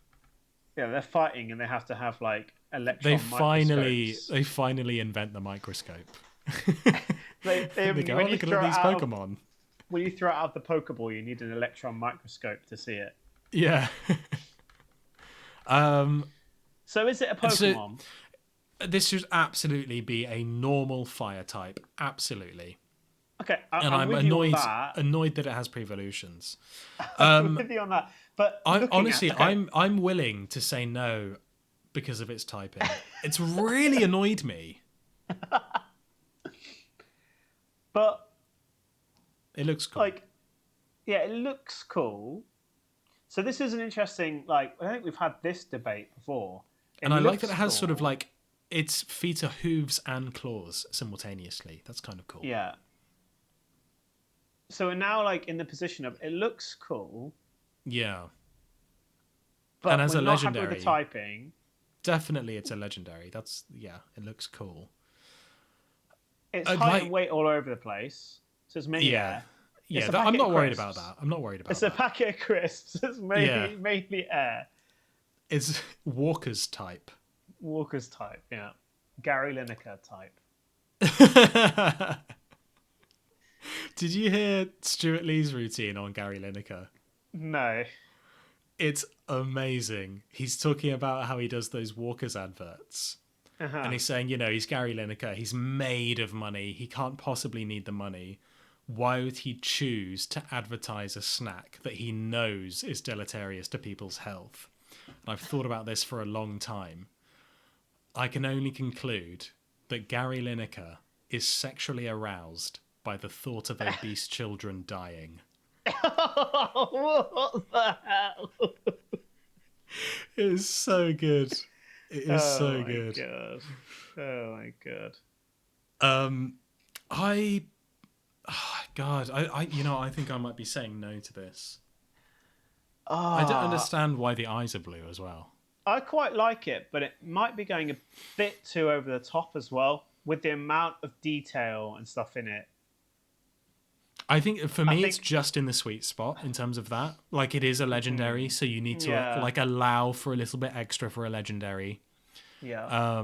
[SPEAKER 3] Yeah, they're fighting and they have to have, like, electron microscopes.
[SPEAKER 4] They finally invent the microscope.
[SPEAKER 3] They
[SPEAKER 4] go, look at all these Pokemon.
[SPEAKER 3] When you throw it out of the Pokeball, you need an electron microscope to see it.
[SPEAKER 4] Yeah.
[SPEAKER 3] So is it a Pokemon?
[SPEAKER 4] This should absolutely be a normal fire type. Absolutely.
[SPEAKER 3] Okay,
[SPEAKER 4] I'm annoyed that it has pre-evolutions.
[SPEAKER 3] I'm with you on that. But
[SPEAKER 4] I'm willing to say no because of its typing. It's really annoyed me.
[SPEAKER 3] But
[SPEAKER 4] it looks cool.
[SPEAKER 3] It looks cool. So this is an interesting, I think we've had this debate before.
[SPEAKER 4] And I like that it has sort of its feet are hooves and claws simultaneously. That's kind of cool.
[SPEAKER 3] Yeah. So we're now in the position of it looks cool.
[SPEAKER 4] Yeah.
[SPEAKER 3] But
[SPEAKER 4] and as
[SPEAKER 3] we're
[SPEAKER 4] a
[SPEAKER 3] not
[SPEAKER 4] legendary,
[SPEAKER 3] happy with the typing.
[SPEAKER 4] Definitely, it's a legendary. It looks cool.
[SPEAKER 3] It's height and weight all over the place. So it's mainly air.
[SPEAKER 4] Yeah, I'm not worried about that.
[SPEAKER 3] It's a packet of crisps. It's mainly air.
[SPEAKER 4] It's Walker's type.
[SPEAKER 3] Walker's type, yeah. Gary Lineker type.
[SPEAKER 4] Did you hear Stuart Lee's routine on Gary Lineker?
[SPEAKER 3] No.
[SPEAKER 4] It's amazing. He's talking about how he does those Walker's adverts. Uh-huh. And he's saying, he's Gary Lineker. He's made of money. He can't possibly need the money. Why would he choose to advertise a snack that he knows is deleterious to people's health? And I've thought about this for a long time. I can only conclude that Gary Lineker is sexually aroused by the thought of obese children dying.
[SPEAKER 3] What the hell?
[SPEAKER 4] It is so good. It is so good.
[SPEAKER 3] God. Oh my god.
[SPEAKER 4] I think I might be saying no to this. I don't understand why the eyes are blue as well.
[SPEAKER 3] I quite like it, but it might be going a bit too over the top as well with the amount of detail and stuff in it.
[SPEAKER 4] I think for me, it's just in the sweet spot in terms of that. It is a legendary, so you need to allow for a little bit extra for a legendary.
[SPEAKER 3] Yeah.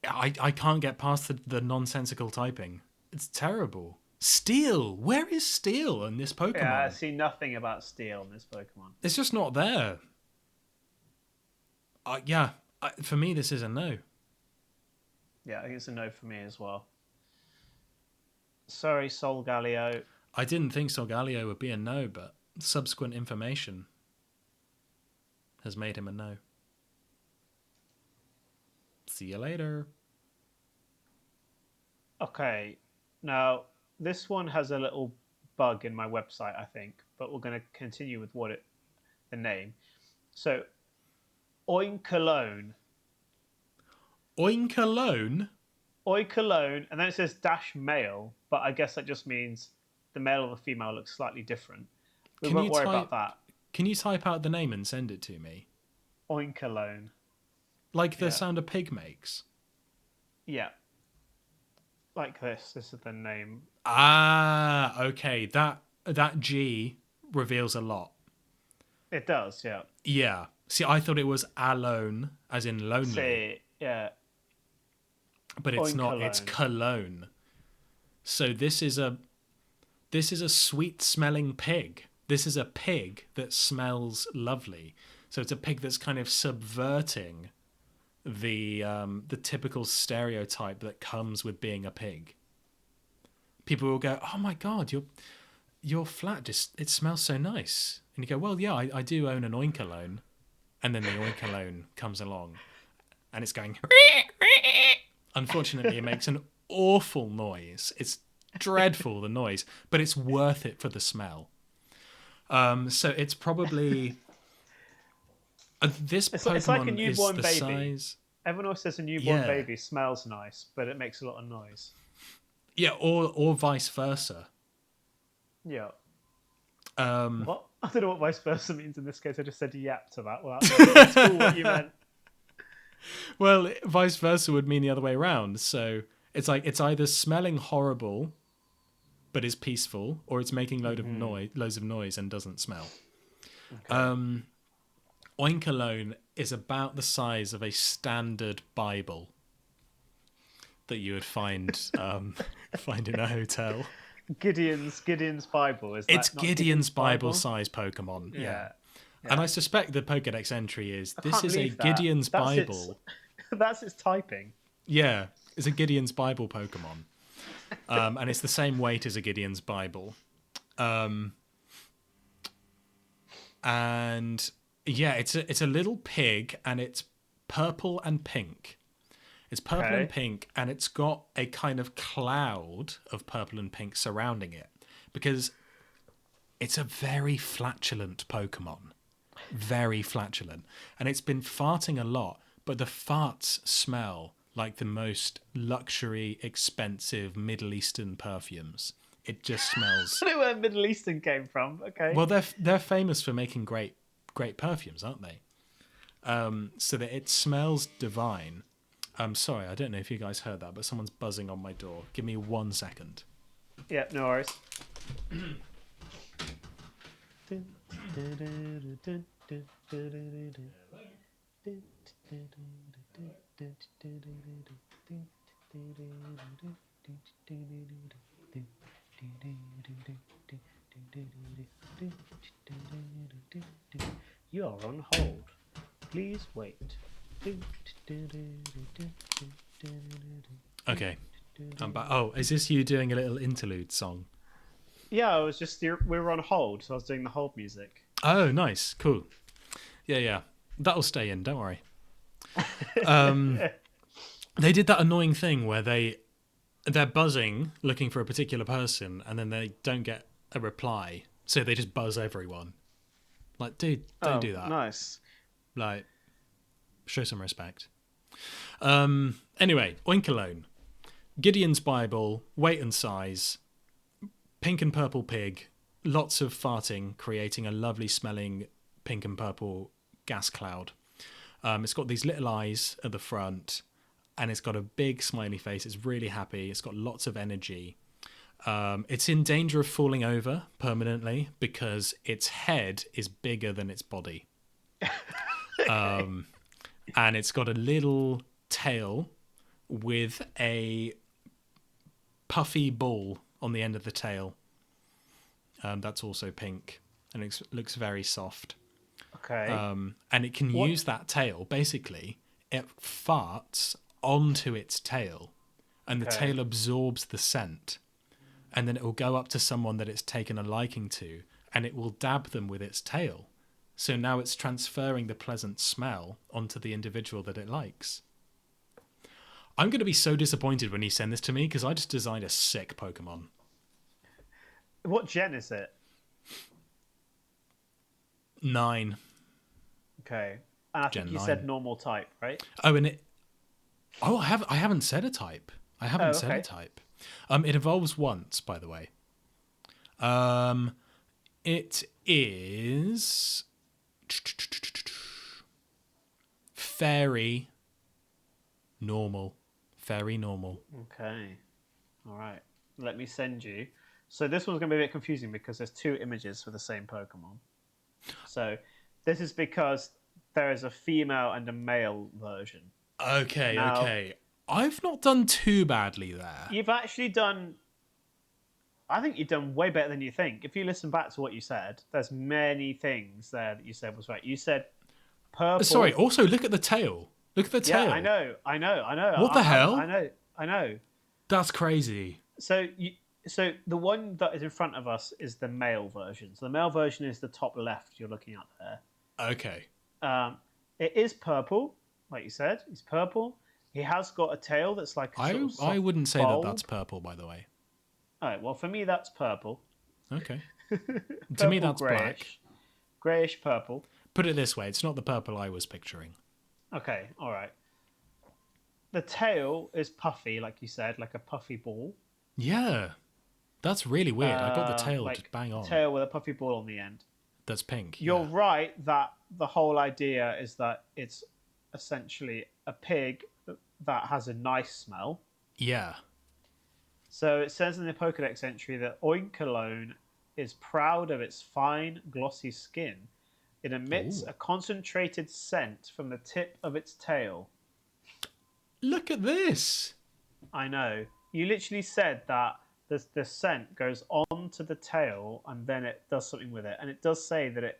[SPEAKER 4] I can't get past the nonsensical typing. It's terrible. Steel. Where is Steel in this Pokemon?
[SPEAKER 3] Yeah, I see nothing about Steel in this Pokemon.
[SPEAKER 4] It's just not there. For me, this is a no.
[SPEAKER 3] Yeah, I think it's a no for me as well. Sorry, Solgaleo.
[SPEAKER 4] I didn't think Solgaleo would be a no, but subsequent information has made him a no. See you later.
[SPEAKER 3] Okay, now this one has a little bug in my website, I think, but we're going to continue with the name. So, Oinkologne.
[SPEAKER 4] Oinkologne?
[SPEAKER 3] Oinkologne, and then it says dash male, but I guess that just means the male or the female looks slightly different. We won't worry about that.
[SPEAKER 4] Can you type out the name and send it to me?
[SPEAKER 3] Oinkologne.
[SPEAKER 4] Like the sound a pig makes?
[SPEAKER 3] Yeah. Like this. This is the name.
[SPEAKER 4] Ah, okay. That G reveals a lot.
[SPEAKER 3] It does, yeah.
[SPEAKER 4] Yeah. See, I thought it was alone, as in lonely.
[SPEAKER 3] See, yeah.
[SPEAKER 4] But it's not. It's cologne. So this is a sweet smelling pig. This is a pig that smells lovely. So it's a pig that's kind of subverting the typical stereotype that comes with being a pig. People will go, "Oh my god, your flat it smells so nice," and you go, "Well, yeah, I do own an Oinkologne," and then the Oinkologne comes along, and it's going. Unfortunately, it makes an awful noise. It's dreadful, the noise, but it's worth it for the smell. So it's probably this Pokemon
[SPEAKER 3] it's like a newborn
[SPEAKER 4] is the
[SPEAKER 3] baby.
[SPEAKER 4] size.
[SPEAKER 3] Everyone always says a newborn baby smells nice, but it makes a lot of noise.
[SPEAKER 4] Yeah, or vice versa.
[SPEAKER 3] Yeah. What? I don't know what vice versa means in this case. I just said yap to that. Well, that's cool what you meant.
[SPEAKER 4] Well, vice versa would mean the other way around. So it's like it's either smelling horrible, but is peaceful, or it's making loads of noise and doesn't smell. Okay. Oinkologne is about the size of a standard Bible that you would find in a hotel.
[SPEAKER 3] Gideon's Bible is.
[SPEAKER 4] It's Gideon's Bible size Pokemon. Yeah. And I suspect the Pokédex entry is this is a Gideon's Bible.
[SPEAKER 3] That's its typing.
[SPEAKER 4] Yeah, it's a Gideon's Bible Pokemon, and it's the same weight as a Gideon's Bible. And yeah, it's a little pig, and it's purple and pink. It's purple and pink, and it's got a kind of cloud of purple and pink surrounding it because it's a very flatulent Pokemon. Very flatulent. And it's been farting a lot, but the farts smell like the most luxury, expensive Middle Eastern perfumes. It just smells...
[SPEAKER 3] I don't know where Middle Eastern came from. Okay.
[SPEAKER 4] Well, they're famous for making great perfumes, aren't they? So that it smells divine. I'm sorry, I don't know if you guys heard that, but someone's buzzing on my door. Give me 1 second.
[SPEAKER 3] Yeah, no worries. You are on hold. Please wait.
[SPEAKER 4] Okay. I'm back. Oh, is this you doing a little interlude song?
[SPEAKER 3] Yeah, I was just... We were on hold, so I was doing the hold music.
[SPEAKER 4] Oh, nice. Cool. Yeah. That'll stay in, don't worry. They did that annoying thing where they're buzzing, looking for a particular person, and then they don't get a reply, so they just buzz everyone. Like, dude, don't do that.
[SPEAKER 3] Nice.
[SPEAKER 4] Like, show some respect. Anyway, Oinkologne. Gideon's Bible, weight and size, pink and purple pig, lots of farting, creating a lovely smelling pink and purple gas cloud. It's got these little eyes at the front, and it's got a big smiley face. It's really happy. It's got lots of energy. It's in danger of falling over permanently because its head is bigger than its body. And it's got a little tail with a puffy ball on the end of the tail. That's also pink, and it looks very soft.
[SPEAKER 3] Okay.
[SPEAKER 4] And it can use that tail. Basically, it farts onto its tail, and the tail absorbs the scent, and then it will go up to someone that it's taken a liking to, and it will dab them with its tail. So now it's transferring the pleasant smell onto the individual that it likes. I'm going to be so disappointed when you send this to me because I just designed a sick Pokemon.
[SPEAKER 3] What gen is it?
[SPEAKER 4] 9.
[SPEAKER 3] Okay. And I think you said normal type, right?
[SPEAKER 4] Oh, and I haven't said a type. I haven't said a type. It evolves once, by the way. It is fairy normal. Fairy normal.
[SPEAKER 3] Okay. All right. Let me send you. So this one's going to be a bit confusing because there's 2 images for the same Pokemon. So this is because there is a female and a male version.
[SPEAKER 4] Okay. I've not done too badly there.
[SPEAKER 3] You've actually done... I think you've done way better than you think. If you listen back to what you said, there's many things there that you said was right. You said purple...
[SPEAKER 4] Sorry, also look at the tail. Look at the tail.
[SPEAKER 3] Yeah, I know.
[SPEAKER 4] What the hell?
[SPEAKER 3] I know.
[SPEAKER 4] That's crazy.
[SPEAKER 3] So the one that is in front of us is the male version. So the male version is the top left you're looking at there.
[SPEAKER 4] Okay.
[SPEAKER 3] It is purple, like you said. He's purple. He has got a tail that's like a sort of
[SPEAKER 4] I wouldn't say
[SPEAKER 3] bulb.
[SPEAKER 4] that that's purple, by the way.
[SPEAKER 3] All right, well, for me, that's purple.
[SPEAKER 4] Okay.
[SPEAKER 3] Purple,
[SPEAKER 4] To me, that's
[SPEAKER 3] grayish,
[SPEAKER 4] black.
[SPEAKER 3] Grayish purple.
[SPEAKER 4] Put it this way, it's not the purple I was picturing.
[SPEAKER 3] Okay, all right. The tail is puffy, like you said, like a puffy ball.
[SPEAKER 4] Yeah. That's really weird. I got the tail
[SPEAKER 3] like
[SPEAKER 4] just bang on.
[SPEAKER 3] Tail with a puffy ball on the end.
[SPEAKER 4] That's pink.
[SPEAKER 3] You're
[SPEAKER 4] yeah.
[SPEAKER 3] right that the whole idea is that it's essentially a pig that has a nice smell.
[SPEAKER 4] Yeah.
[SPEAKER 3] So it says in the Pokédex entry that Oinkologne is proud of its fine, glossy skin. It emits a concentrated scent from the tip of its tail.
[SPEAKER 4] Look at this.
[SPEAKER 3] I know. You literally said that the scent goes onto the tail and then it does something with it. And it does say that it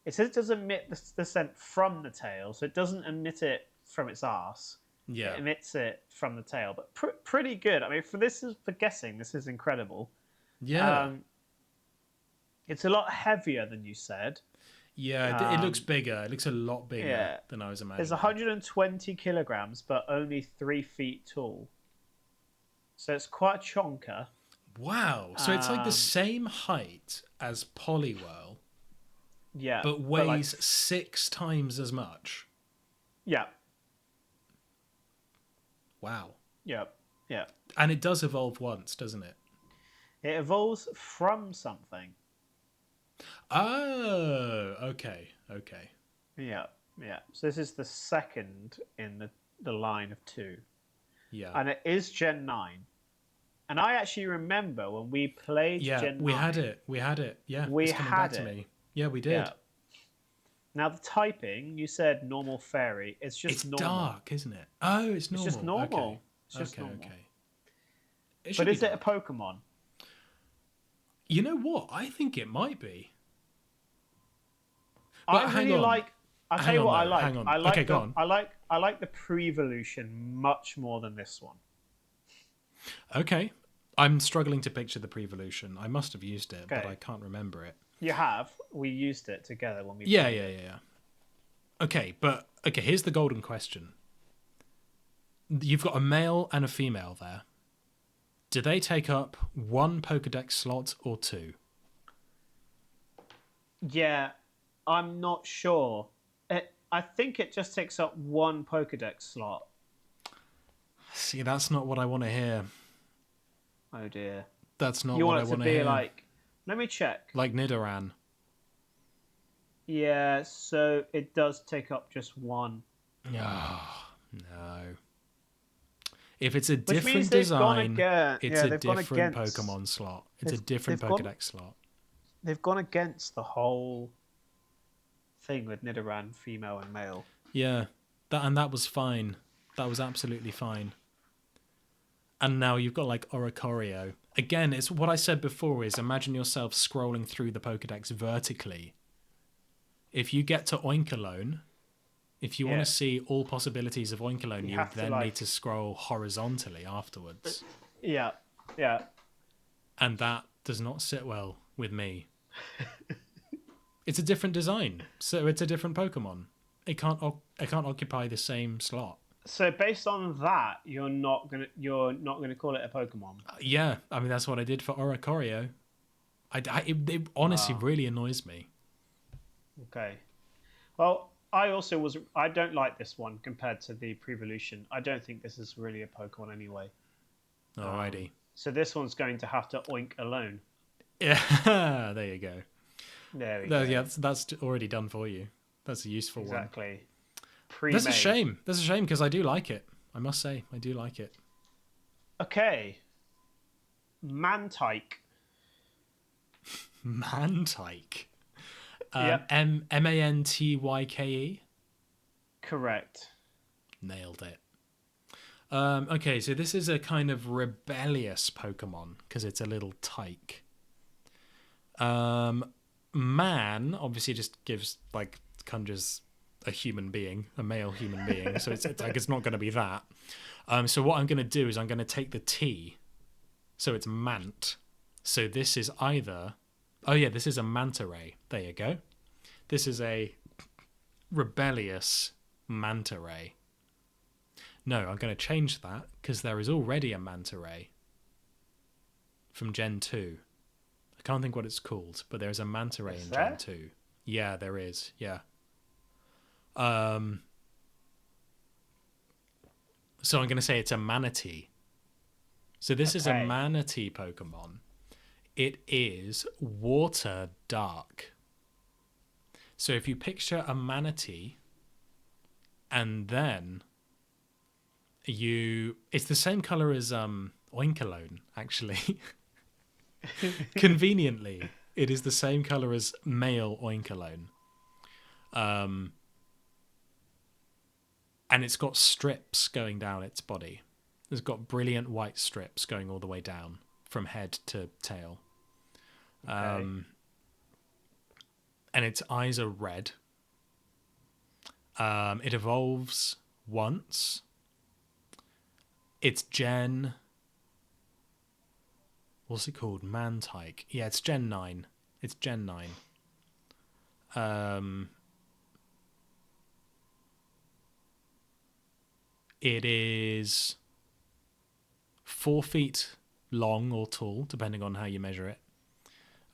[SPEAKER 3] says it does emit the scent from the tail, so it doesn't emit it from its arse.
[SPEAKER 4] Yeah.
[SPEAKER 3] It emits it from the tail. But pretty good. I mean, for guessing, this is incredible.
[SPEAKER 4] Yeah.
[SPEAKER 3] It's a lot heavier than you said.
[SPEAKER 4] Yeah, it looks bigger. It looks a lot bigger than I was imagining.
[SPEAKER 3] It's 120 kilograms, but only 3 feet tall. So it's quite a chonker.
[SPEAKER 4] Wow. So it's like the same height as Poliwhirl,
[SPEAKER 3] Yeah.
[SPEAKER 4] but weighs 6 times as much.
[SPEAKER 3] Yeah.
[SPEAKER 4] Wow.
[SPEAKER 3] Yeah. Yeah.
[SPEAKER 4] And it does evolve once, doesn't it?
[SPEAKER 3] It evolves from something.
[SPEAKER 4] Oh, okay.
[SPEAKER 3] Yeah. Yeah. So this is the second in the line of 2.
[SPEAKER 4] Yeah.
[SPEAKER 3] And it is Gen 9. And I actually remember when we played Gen 9.
[SPEAKER 4] We had it. Yeah,
[SPEAKER 3] We
[SPEAKER 4] it's coming
[SPEAKER 3] had
[SPEAKER 4] back to
[SPEAKER 3] it.
[SPEAKER 4] me. Yeah, we did.
[SPEAKER 3] Yeah. Now the typing, you said normal fairy. It's just
[SPEAKER 4] It's
[SPEAKER 3] normal.
[SPEAKER 4] dark, isn't it? Oh, it's normal.
[SPEAKER 3] It's just normal.
[SPEAKER 4] Okay.
[SPEAKER 3] It's just normal.
[SPEAKER 4] It
[SPEAKER 3] But is it a Pokemon?
[SPEAKER 4] You know what? I think it might be.
[SPEAKER 3] I really like. I'll tell you what I like.
[SPEAKER 4] Hang on.
[SPEAKER 3] I like
[SPEAKER 4] Okay, go on.
[SPEAKER 3] I like the pre-evolution much more than this one.
[SPEAKER 4] Okay. I'm struggling to picture the pre-evolution. I must have used it, but
[SPEAKER 3] Okay.
[SPEAKER 4] I can't remember it.
[SPEAKER 3] You have. We used it together when we.
[SPEAKER 4] Yeah.
[SPEAKER 3] played it.
[SPEAKER 4] Okay, here's the golden question. You've got a male and a female there. Do they take up 1 Pokédex slot or 2?
[SPEAKER 3] Yeah, I'm not sure. I think it just takes up 1 Pokédex slot.
[SPEAKER 4] See, that's not what I want to hear.
[SPEAKER 3] Oh dear.
[SPEAKER 4] That's not
[SPEAKER 3] You
[SPEAKER 4] what I
[SPEAKER 3] want it
[SPEAKER 4] want
[SPEAKER 3] to
[SPEAKER 4] to
[SPEAKER 3] be
[SPEAKER 4] hear.
[SPEAKER 3] like. Let me check.
[SPEAKER 4] Like Nidoran.
[SPEAKER 3] Yeah, so it does take up just 1.
[SPEAKER 4] Oh, no. If it's a
[SPEAKER 3] Which means
[SPEAKER 4] different
[SPEAKER 3] they've gone
[SPEAKER 4] design,
[SPEAKER 3] against-
[SPEAKER 4] it's
[SPEAKER 3] yeah,
[SPEAKER 4] a
[SPEAKER 3] they've gone
[SPEAKER 4] different
[SPEAKER 3] against-
[SPEAKER 4] Pokemon slot. It's a
[SPEAKER 3] they've-
[SPEAKER 4] different
[SPEAKER 3] they've gone-
[SPEAKER 4] Pokédex slot.
[SPEAKER 3] They've gone against the whole thing with Nidoran, female and male.
[SPEAKER 4] Yeah, that was fine. That was absolutely fine. And now you've got like Oricorio. Again, it's what I said before is imagine yourself scrolling through the Pokédex vertically. If you get to Oinkologne, if you want to see all possibilities of Oinkologne, you
[SPEAKER 3] have to,
[SPEAKER 4] then
[SPEAKER 3] like-
[SPEAKER 4] need to scroll horizontally afterwards.
[SPEAKER 3] Yeah, yeah.
[SPEAKER 4] And that does not sit well with me. It's a different design, so it's a different Pokemon. It can't occupy the same slot.
[SPEAKER 3] So based on that, you're not gonna call it a Pokemon.
[SPEAKER 4] Yeah, I mean that's what I did for Oricorio. It honestly really annoys me.
[SPEAKER 3] Okay. Well, I don't like this one compared to the Prevolution. I don't think this is really a Pokemon anyway.
[SPEAKER 4] Alrighty.
[SPEAKER 3] So this one's going to have to oink alone.
[SPEAKER 4] Yeah, there you go.
[SPEAKER 3] There we go.
[SPEAKER 4] Yeah, that's already done for you. That's a useful one.
[SPEAKER 3] Exactly.
[SPEAKER 4] That's a shame. That's a shame because I do like it. I must say, I do like it.
[SPEAKER 3] Okay. Mantike.
[SPEAKER 4] Mantike.
[SPEAKER 3] Yep.
[SPEAKER 4] Mantyke.
[SPEAKER 3] Correct.
[SPEAKER 4] Nailed it. Okay, so this is a kind of rebellious Pokemon because it's a little tyke. Man obviously just conjures a human being, a male human being, so it's like it's not going to be that. So what I'm going to do is I'm going to take the T, so it's Mant. So this is either, this is a manta ray. There you go. This is a rebellious manta ray. No, I'm going to change that because there is already a manta ray from Gen 2. I can't think what it's called, but there's a manta ray in Gen 2. Yeah, there is. Yeah. So I'm going to say it's a manatee. So this is a manatee Pokemon. It is water dark. So if you picture a manatee and then it's the same color as Oinkologne, actually. Conveniently, it is the same color as male Oinkologne. And it's got strips going down its body. It's got brilliant white strips going all the way down from head to tail. And its eyes are red. It evolves once. It's Gen... What's it called? Mantike. Yeah, it's Gen 9. It's Gen 9. It is 4 feet long or tall, depending on how you measure it.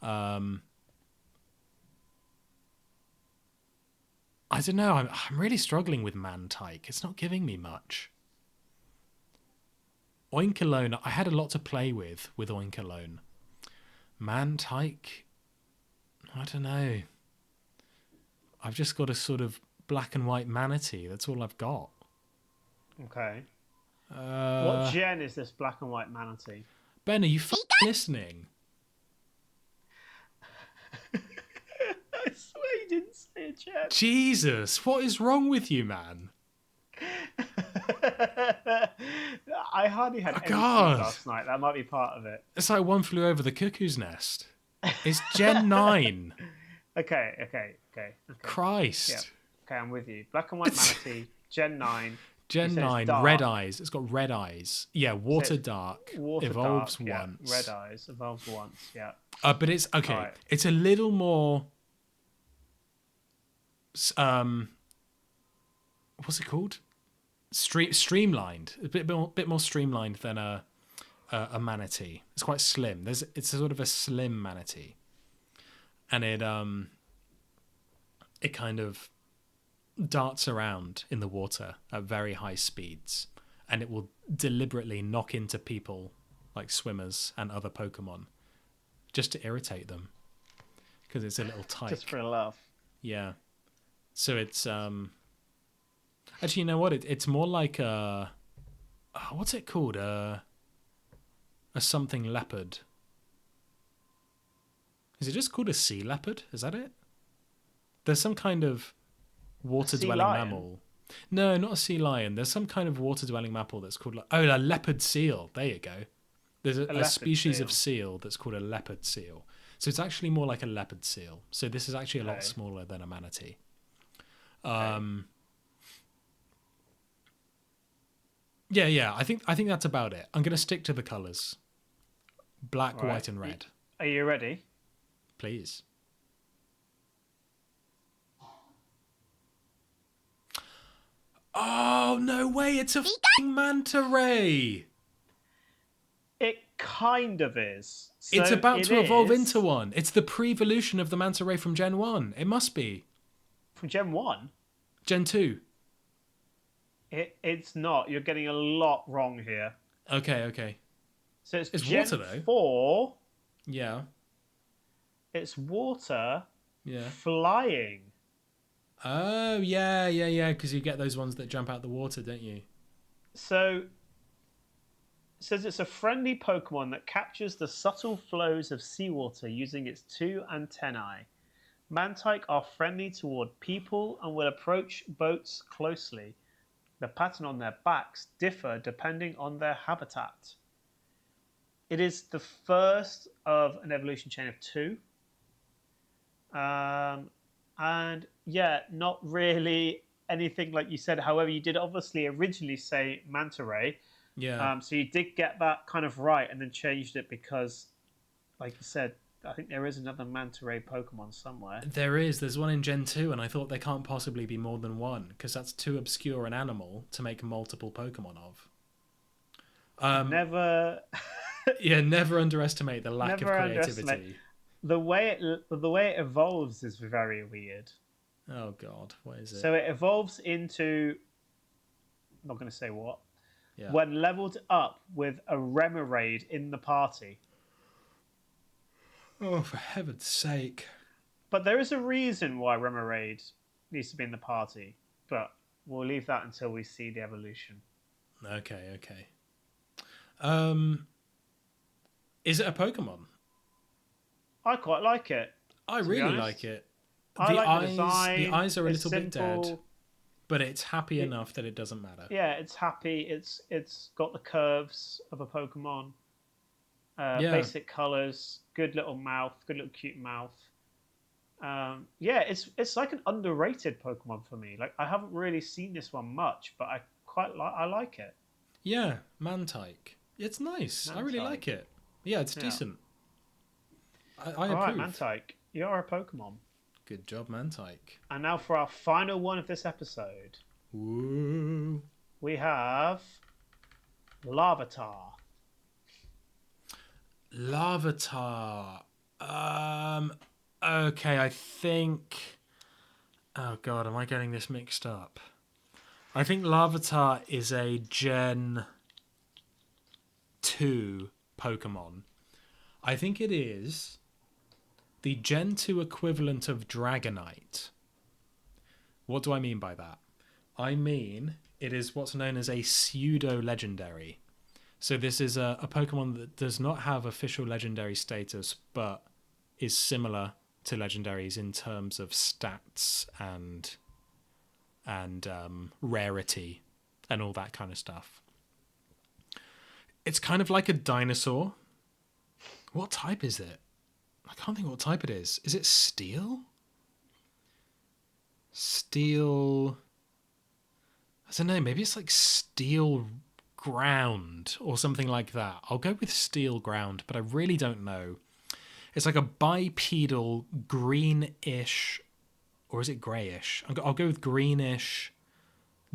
[SPEAKER 4] I don't know. I'm really struggling with Mantike. It's not giving me much. Oinkologne, I had a lot to play with Oinkologne. Mantike, I don't know. I've just got a sort of black and white manatee. That's all I've got.
[SPEAKER 3] Okay. What gen is this black and white manatee?
[SPEAKER 4] Ben, are you listening?
[SPEAKER 3] I swear you didn't say a gen.
[SPEAKER 4] Jesus, what is wrong with you, man?
[SPEAKER 3] I hardly had any sleep last night. That might be part of it.
[SPEAKER 4] It's like One Flew Over the Cuckoo's Nest. It's Gen 9.
[SPEAKER 3] Okay.
[SPEAKER 4] Christ.
[SPEAKER 3] Yeah. Okay, I'm with you. Black and white manatee, Gen 9.
[SPEAKER 4] Gen 9, red eyes. It's got red eyes. Yeah, water dark. Evolves
[SPEAKER 3] dark,
[SPEAKER 4] once.
[SPEAKER 3] Yeah. Red eyes, evolves once, yeah.
[SPEAKER 4] But it's, okay, right. It's a little more... what's it called? Streamlined. A bit more streamlined than a manatee. It's quite slim. It's a sort of a slim manatee. And it kind of darts around in the water at very high speeds, and it will deliberately knock into people like swimmers and other Pokemon just to irritate them because it's a little tyke.
[SPEAKER 3] Just for a laugh.
[SPEAKER 4] Yeah. So it's actually, you know what? It's more like a what's it called? A something leopard. Is it just called a sea leopard? Is that it? There's some kind of water-dwelling mammal. No, not a sea lion. There's some kind of water-dwelling mammal that's called... a leopard seal. There you go. There's a species of seal that's called a leopard seal. So it's actually more like a leopard seal. So this is actually a lot smaller than a manatee. Yeah. I think that's about it. I'm going to stick to the colours. Black, white, and red.
[SPEAKER 3] Are you ready?
[SPEAKER 4] Please. Oh, no way. It's a f***ing manta ray.
[SPEAKER 3] It kind of is. So
[SPEAKER 4] it's about to evolve into one. It's the pre-evolution of the manta ray from Gen 1. It must be.
[SPEAKER 3] From Gen 1?
[SPEAKER 4] Gen 2.
[SPEAKER 3] It's not. You're getting a lot wrong here.
[SPEAKER 4] Okay.
[SPEAKER 3] So it's
[SPEAKER 4] Gen
[SPEAKER 3] water, though. 4.
[SPEAKER 4] Yeah.
[SPEAKER 3] It's water.
[SPEAKER 4] Yeah.
[SPEAKER 3] Flying.
[SPEAKER 4] Oh, yeah, because you get those ones that jump out the water, don't you?
[SPEAKER 3] So, it says it's a friendly Pokemon that captures the subtle flows of seawater using its 2 antennae. Mantike are friendly toward people and will approach boats closely. The pattern on their backs differ depending on their habitat. It is the first of an evolution chain of 2. And yeah, not really anything like you said. However, you did obviously originally say manta ray.
[SPEAKER 4] Yeah.
[SPEAKER 3] So you did get that kind of right and then changed it because, like you said, I think there is another manta ray Pokemon somewhere.
[SPEAKER 4] There is. There's one in Gen 2, and I thought there can't possibly be more than one, because that's too obscure an animal to make multiple Pokemon of.
[SPEAKER 3] Never...
[SPEAKER 4] Yeah, never underestimate the lack of creativity.
[SPEAKER 3] The way it evolves is very weird.
[SPEAKER 4] Oh, God. What is it?
[SPEAKER 3] So it evolves into... I'm not going to say what.
[SPEAKER 4] Yeah.
[SPEAKER 3] When leveled up with a Remoraid in the party.
[SPEAKER 4] Oh, for heaven's sake.
[SPEAKER 3] But there is a reason why Remoraid needs to be in the party. But we'll leave that until we see the evolution.
[SPEAKER 4] Okay. Is it a Pokemon?
[SPEAKER 3] I quite like it.
[SPEAKER 4] I really like it.
[SPEAKER 3] I like the design.
[SPEAKER 4] The eyes are a little bit
[SPEAKER 3] simple.
[SPEAKER 4] dead, but it's happy enough that it doesn't matter.
[SPEAKER 3] Yeah, it's happy. It's got the curves of a Pokemon. Basic colours, good little mouth, good little cute mouth. It's like an underrated Pokemon for me. Like I haven't really seen this one much, but I like it.
[SPEAKER 4] Yeah, Mantike. It's nice. I really like it. Yeah, it's decent. I approve.
[SPEAKER 3] Alright, Mantike, you're a Pokemon.
[SPEAKER 4] Good job, Mantike.
[SPEAKER 3] And now for our final one of this episode.
[SPEAKER 4] Woo.
[SPEAKER 3] We have Larvitar.
[SPEAKER 4] Larvitar. Okay, I think... Oh, God, am I getting this mixed up? I think Larvitar is a Gen 2 Pokemon. I think it is the Gen 2 equivalent of Dragonite. What do I mean by that? I mean it is what's known as a pseudo-legendary. So this is a Pokemon that does not have official legendary status, but is similar to legendaries in terms of stats and rarity and all that kind of stuff. It's kind of like a dinosaur. What type is it? I can't think what type it is. Is it steel? Steel... I don't know, maybe it's like steel ground or something like that. I'll go with steel ground, but I really don't know. It's like a bipedal greenish, or is it greyish? I'll go with greenish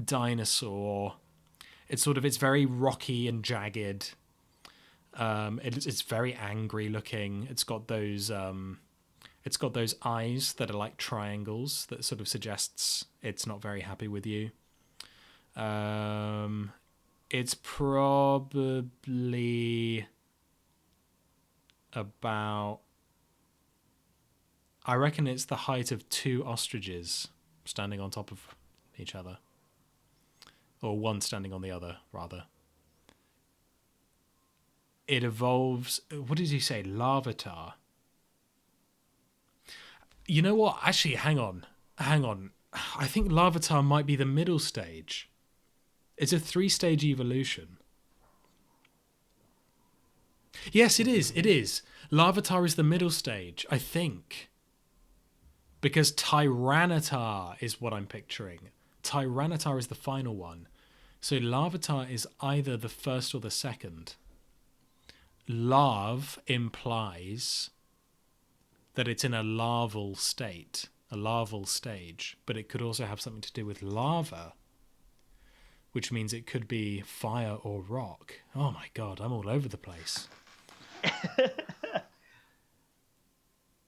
[SPEAKER 4] dinosaur. It's very rocky and jagged. It's very angry looking. It's got those eyes that are like triangles that sort of suggests it's not very happy with you. It's probably about... I reckon it's the height of 2 ostriches standing on top of each other. Or one standing on the other, rather. It evolves... What did you say? Larvitar. You know what? Actually, hang on. I think Larvitar might be the middle stage. It's a 3-stage evolution. Yes, it is. Larvitar is the middle stage, I think. Because Tyranitar is what I'm picturing. Tyranitar is the final one. So Larvitar is either the first or the second. Larv implies that it's in a larval state, a larval stage, but it could also have something to do with lava, which means it could be fire or rock. Oh my God, I'm all over the place.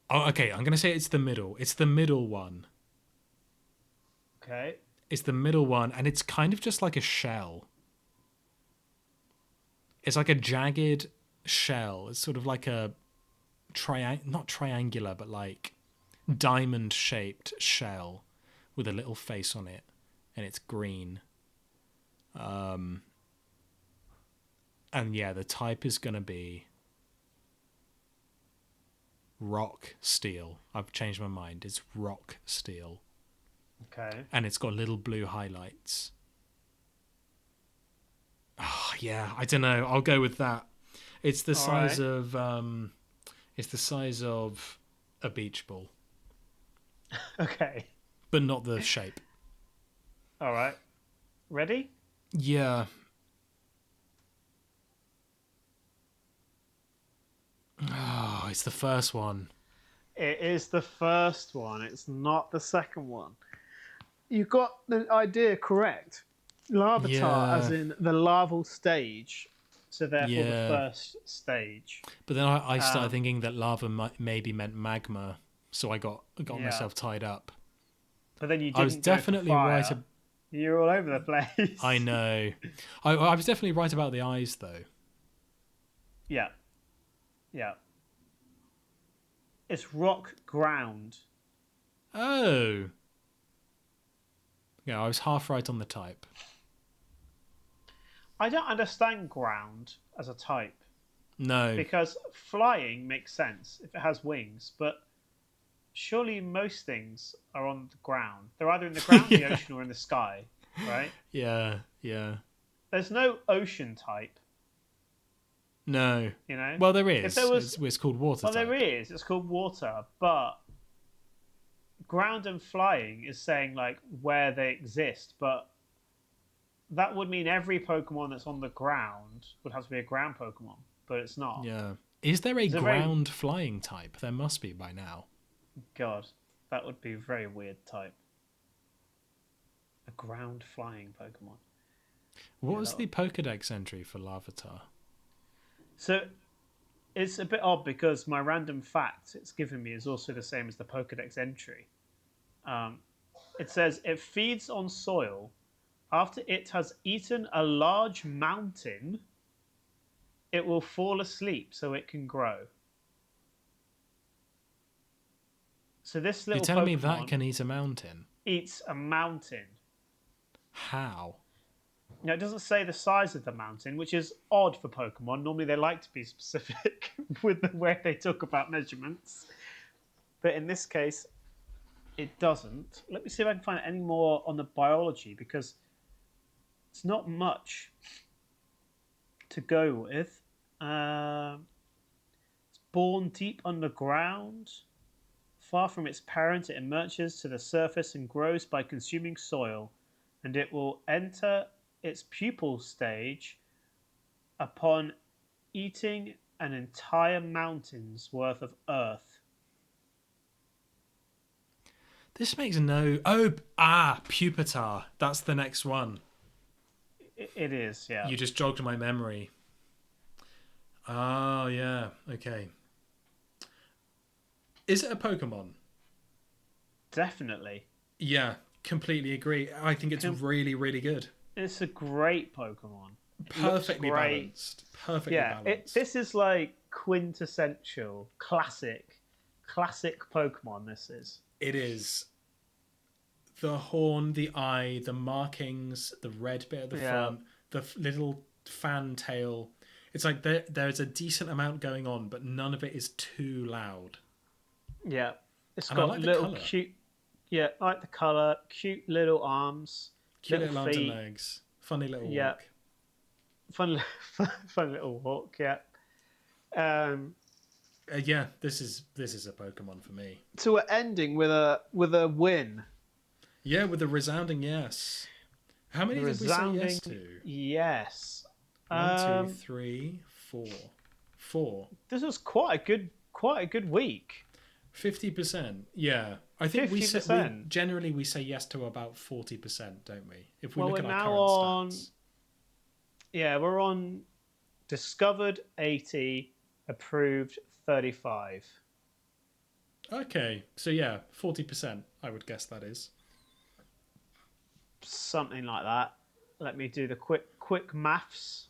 [SPEAKER 4] Oh, okay, I'm going to say it's the middle. It's the middle one.
[SPEAKER 3] Okay.
[SPEAKER 4] It's the middle one, and it's kind of just like a shell. It's like a jagged shell. It's sort of like a not triangular, but like diamond-shaped shell with a little face on it, and it's green. And yeah, the type is going to be rock steel. I've changed my mind. It's rock steel.
[SPEAKER 3] Okay.
[SPEAKER 4] And it's got little blue highlights. Oh, yeah, I don't know. I'll go with that. It's the size of it's the size of a beach ball.
[SPEAKER 3] Okay.
[SPEAKER 4] But not the shape.
[SPEAKER 3] All right. Ready?
[SPEAKER 4] Yeah. Oh, Oh, it's the first one.
[SPEAKER 3] It is the first one. It's not the second one. You got the idea correct. Larvitar, as in the larval stage, so therefore the first stage.
[SPEAKER 4] But then I started thinking that lava maybe meant magma, so I got myself tied up.
[SPEAKER 3] But then you didn't.
[SPEAKER 4] I was definitely right.
[SPEAKER 3] You're all over the place.
[SPEAKER 4] I know. I was definitely right about the eyes, though.
[SPEAKER 3] Yeah. Yeah. It's rock ground.
[SPEAKER 4] Oh. Yeah, I was half right on the type.
[SPEAKER 3] I don't understand ground as a type.
[SPEAKER 4] No.
[SPEAKER 3] Because flying makes sense if it has wings, but surely most things are on the ground. They're either in the ground, the ocean, or in the sky, right?
[SPEAKER 4] Yeah, yeah.
[SPEAKER 3] There's no ocean type.
[SPEAKER 4] No.
[SPEAKER 3] You know?
[SPEAKER 4] Well, there is.
[SPEAKER 3] If there was,
[SPEAKER 4] it's called water
[SPEAKER 3] well,
[SPEAKER 4] type.
[SPEAKER 3] there is. It's called water, but ground and flying is saying like where they exist, but that would mean every Pokemon that's on the ground would have to be a ground Pokemon, but it's not.
[SPEAKER 4] Yeah. Is there a ground flying type? There must be by now.
[SPEAKER 3] God, that would be a very weird type. A ground flying Pokemon.
[SPEAKER 4] What was the Pokédex entry for Larvitar?
[SPEAKER 3] So it's a bit odd because my random fact it's given me is also the same as the Pokédex entry. It says it feeds on soil after it has eaten a large mountain. It will fall asleep so it can grow. So this little
[SPEAKER 4] You're telling me
[SPEAKER 3] Pokemon
[SPEAKER 4] that can eat a mountain?
[SPEAKER 3] Eats a mountain.
[SPEAKER 4] How?
[SPEAKER 3] Now, it doesn't say the size of the mountain, which is odd for Pokemon. Normally, they like to be specific with the way they talk about measurements. But in this case, it doesn't. Let me see if I can find any more on the biology, because it's not much to go with. It's born deep underground. Far from its parent, it emerges to the surface and grows by consuming soil, and it will enter its pupal stage upon eating an entire mountain's worth of earth.
[SPEAKER 4] This makes no... Oh, Pupitar. That's the next one.
[SPEAKER 3] It is, yeah.
[SPEAKER 4] You just jogged my memory. Oh, yeah. Okay. Is it a Pokemon?
[SPEAKER 3] Definitely.
[SPEAKER 4] Yeah, completely agree. I think it's really, really good.
[SPEAKER 3] It's a great Pokemon.
[SPEAKER 4] Perfectly balanced. Perfectly balanced.
[SPEAKER 3] This is like quintessential, classic Pokemon, this is.
[SPEAKER 4] It is. The horn, the eye, the markings, the red bit at the front, the little fan tail. It's like there's a decent amount going on, but none of it is too loud.
[SPEAKER 3] Yeah. It's
[SPEAKER 4] And
[SPEAKER 3] got
[SPEAKER 4] I like
[SPEAKER 3] little
[SPEAKER 4] the colour.
[SPEAKER 3] cute... Yeah, I like the colour. Cute little arms.
[SPEAKER 4] Cute little arms
[SPEAKER 3] feet.
[SPEAKER 4] and legs. Funny little
[SPEAKER 3] Yeah.
[SPEAKER 4] walk.
[SPEAKER 3] Fun little walk, yeah.
[SPEAKER 4] Yeah, this is a Pokemon for me.
[SPEAKER 3] So we're ending with a win.
[SPEAKER 4] Yeah, with a resounding yes. How many did we say yes to?
[SPEAKER 3] Yes.
[SPEAKER 4] 1, 2, 3, 4. 4.
[SPEAKER 3] This was quite a good week.
[SPEAKER 4] 50%. Yeah. I think
[SPEAKER 3] 50%.
[SPEAKER 4] Generally we say yes to about 40%, don't we? If we
[SPEAKER 3] Well,
[SPEAKER 4] look at
[SPEAKER 3] we're
[SPEAKER 4] our
[SPEAKER 3] now
[SPEAKER 4] current
[SPEAKER 3] on...
[SPEAKER 4] stats.
[SPEAKER 3] Yeah, we're on discovered 80, approved 35.
[SPEAKER 4] Okay. So yeah, 40%, I would guess that is.
[SPEAKER 3] Something like that. Let me do the quick maths.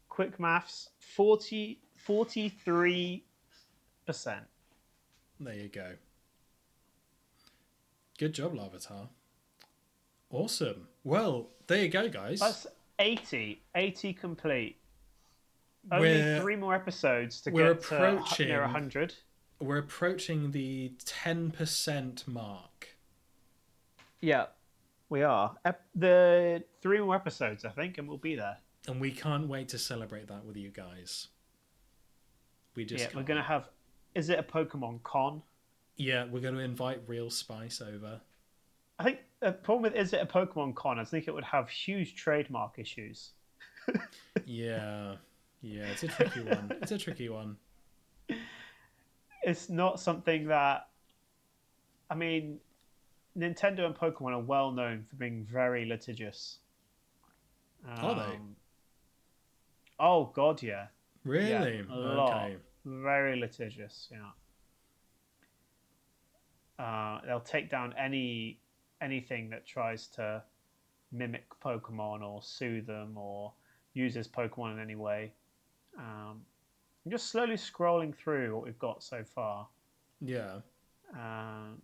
[SPEAKER 3] Quick maths. 43%.
[SPEAKER 4] There you go. Good job, Larvitar. Awesome. Well, there you go, guys.
[SPEAKER 3] That's 80 complete. Only 3 more episodes to get to near 100.
[SPEAKER 4] We're approaching the 10% mark.
[SPEAKER 3] Yeah, we are. The 3 more episodes, I think, and we'll be there.
[SPEAKER 4] And we can't wait to celebrate that with you guys. We just can't.
[SPEAKER 3] We're going to have... Is it a Pokemon Con?
[SPEAKER 4] Yeah, we're going to invite Real Spice over.
[SPEAKER 3] I think the problem with Is It a Pokemon Con, I think it would have huge trademark issues.
[SPEAKER 4] Yeah, it's a tricky one.
[SPEAKER 3] it's not something that. I mean, Nintendo and Pokemon are well known for being very litigious.
[SPEAKER 4] Are they?
[SPEAKER 3] Oh God, yeah.
[SPEAKER 4] Really?
[SPEAKER 3] Yeah, a lot.
[SPEAKER 4] Okay.
[SPEAKER 3] Very litigious. Yeah. They'll take down anything that tries to mimic Pokemon or sue them or uses Pokemon in any way. I'm just slowly scrolling through what we've got so far.
[SPEAKER 4] Yeah.
[SPEAKER 3] Um,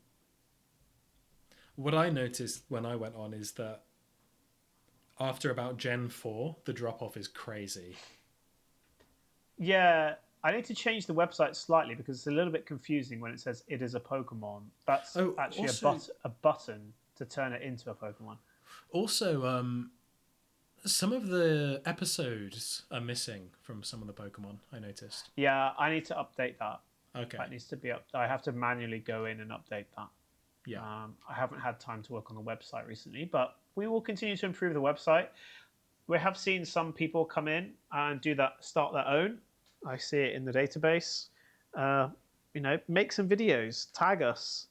[SPEAKER 4] What I noticed when I went on is that after about Gen 4, the drop off is crazy.
[SPEAKER 3] yeah, I need to change the website slightly because it's a little bit confusing when it says it is a Pokemon. That's actually
[SPEAKER 4] also,
[SPEAKER 3] a button to turn it into a Pokemon.
[SPEAKER 4] Also, some of the episodes are missing from some of the Pokemon, I noticed.
[SPEAKER 3] Yeah, I need to update that.
[SPEAKER 4] Okay.
[SPEAKER 3] That needs to be up. I have to manually go in and update that.
[SPEAKER 4] Yeah.
[SPEAKER 3] I haven't had time to work on the website recently, but we will continue to improve the website. We have seen some people come in and start their own. I see it in the database. Make some videos, tag us,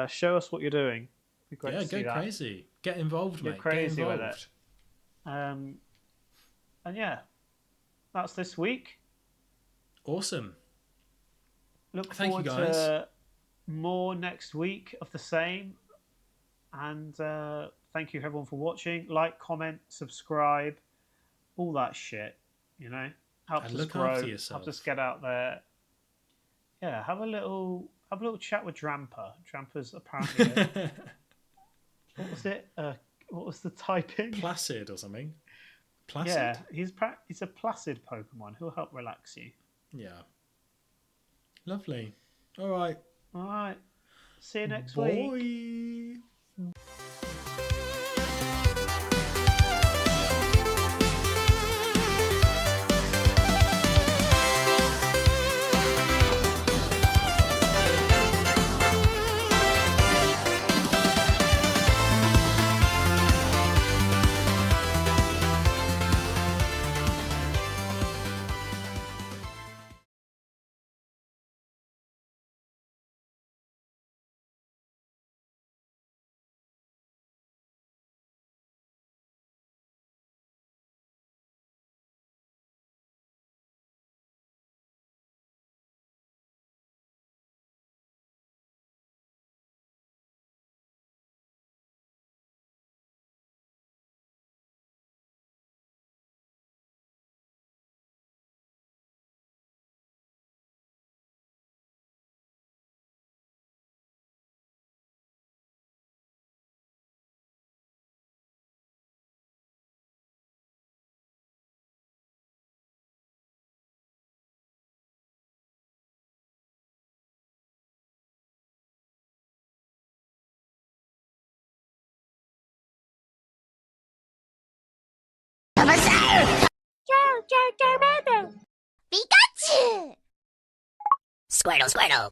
[SPEAKER 3] show us what you're doing. It'd be great to see
[SPEAKER 4] go
[SPEAKER 3] that.
[SPEAKER 4] crazy. Get involved, mate.
[SPEAKER 3] Get crazy
[SPEAKER 4] Get involved.
[SPEAKER 3] with it. And yeah, that's this week.
[SPEAKER 4] Awesome.
[SPEAKER 3] Look
[SPEAKER 4] Thank
[SPEAKER 3] forward
[SPEAKER 4] you, guys.
[SPEAKER 3] to more next week of the same. And thank you everyone for watching. Like, comment, subscribe, all that shit. Helps us grow. Helps us get out there. Yeah, have a little chat with Dramper. Dramper's apparently what was it? What was the typing?
[SPEAKER 4] Placid or something. Placid?
[SPEAKER 3] Yeah, he's a placid Pokemon. He'll help relax you.
[SPEAKER 4] Yeah. Lovely. All right.
[SPEAKER 3] All right. See you next week.
[SPEAKER 5] Pikachu! Squirtle, Squirtle!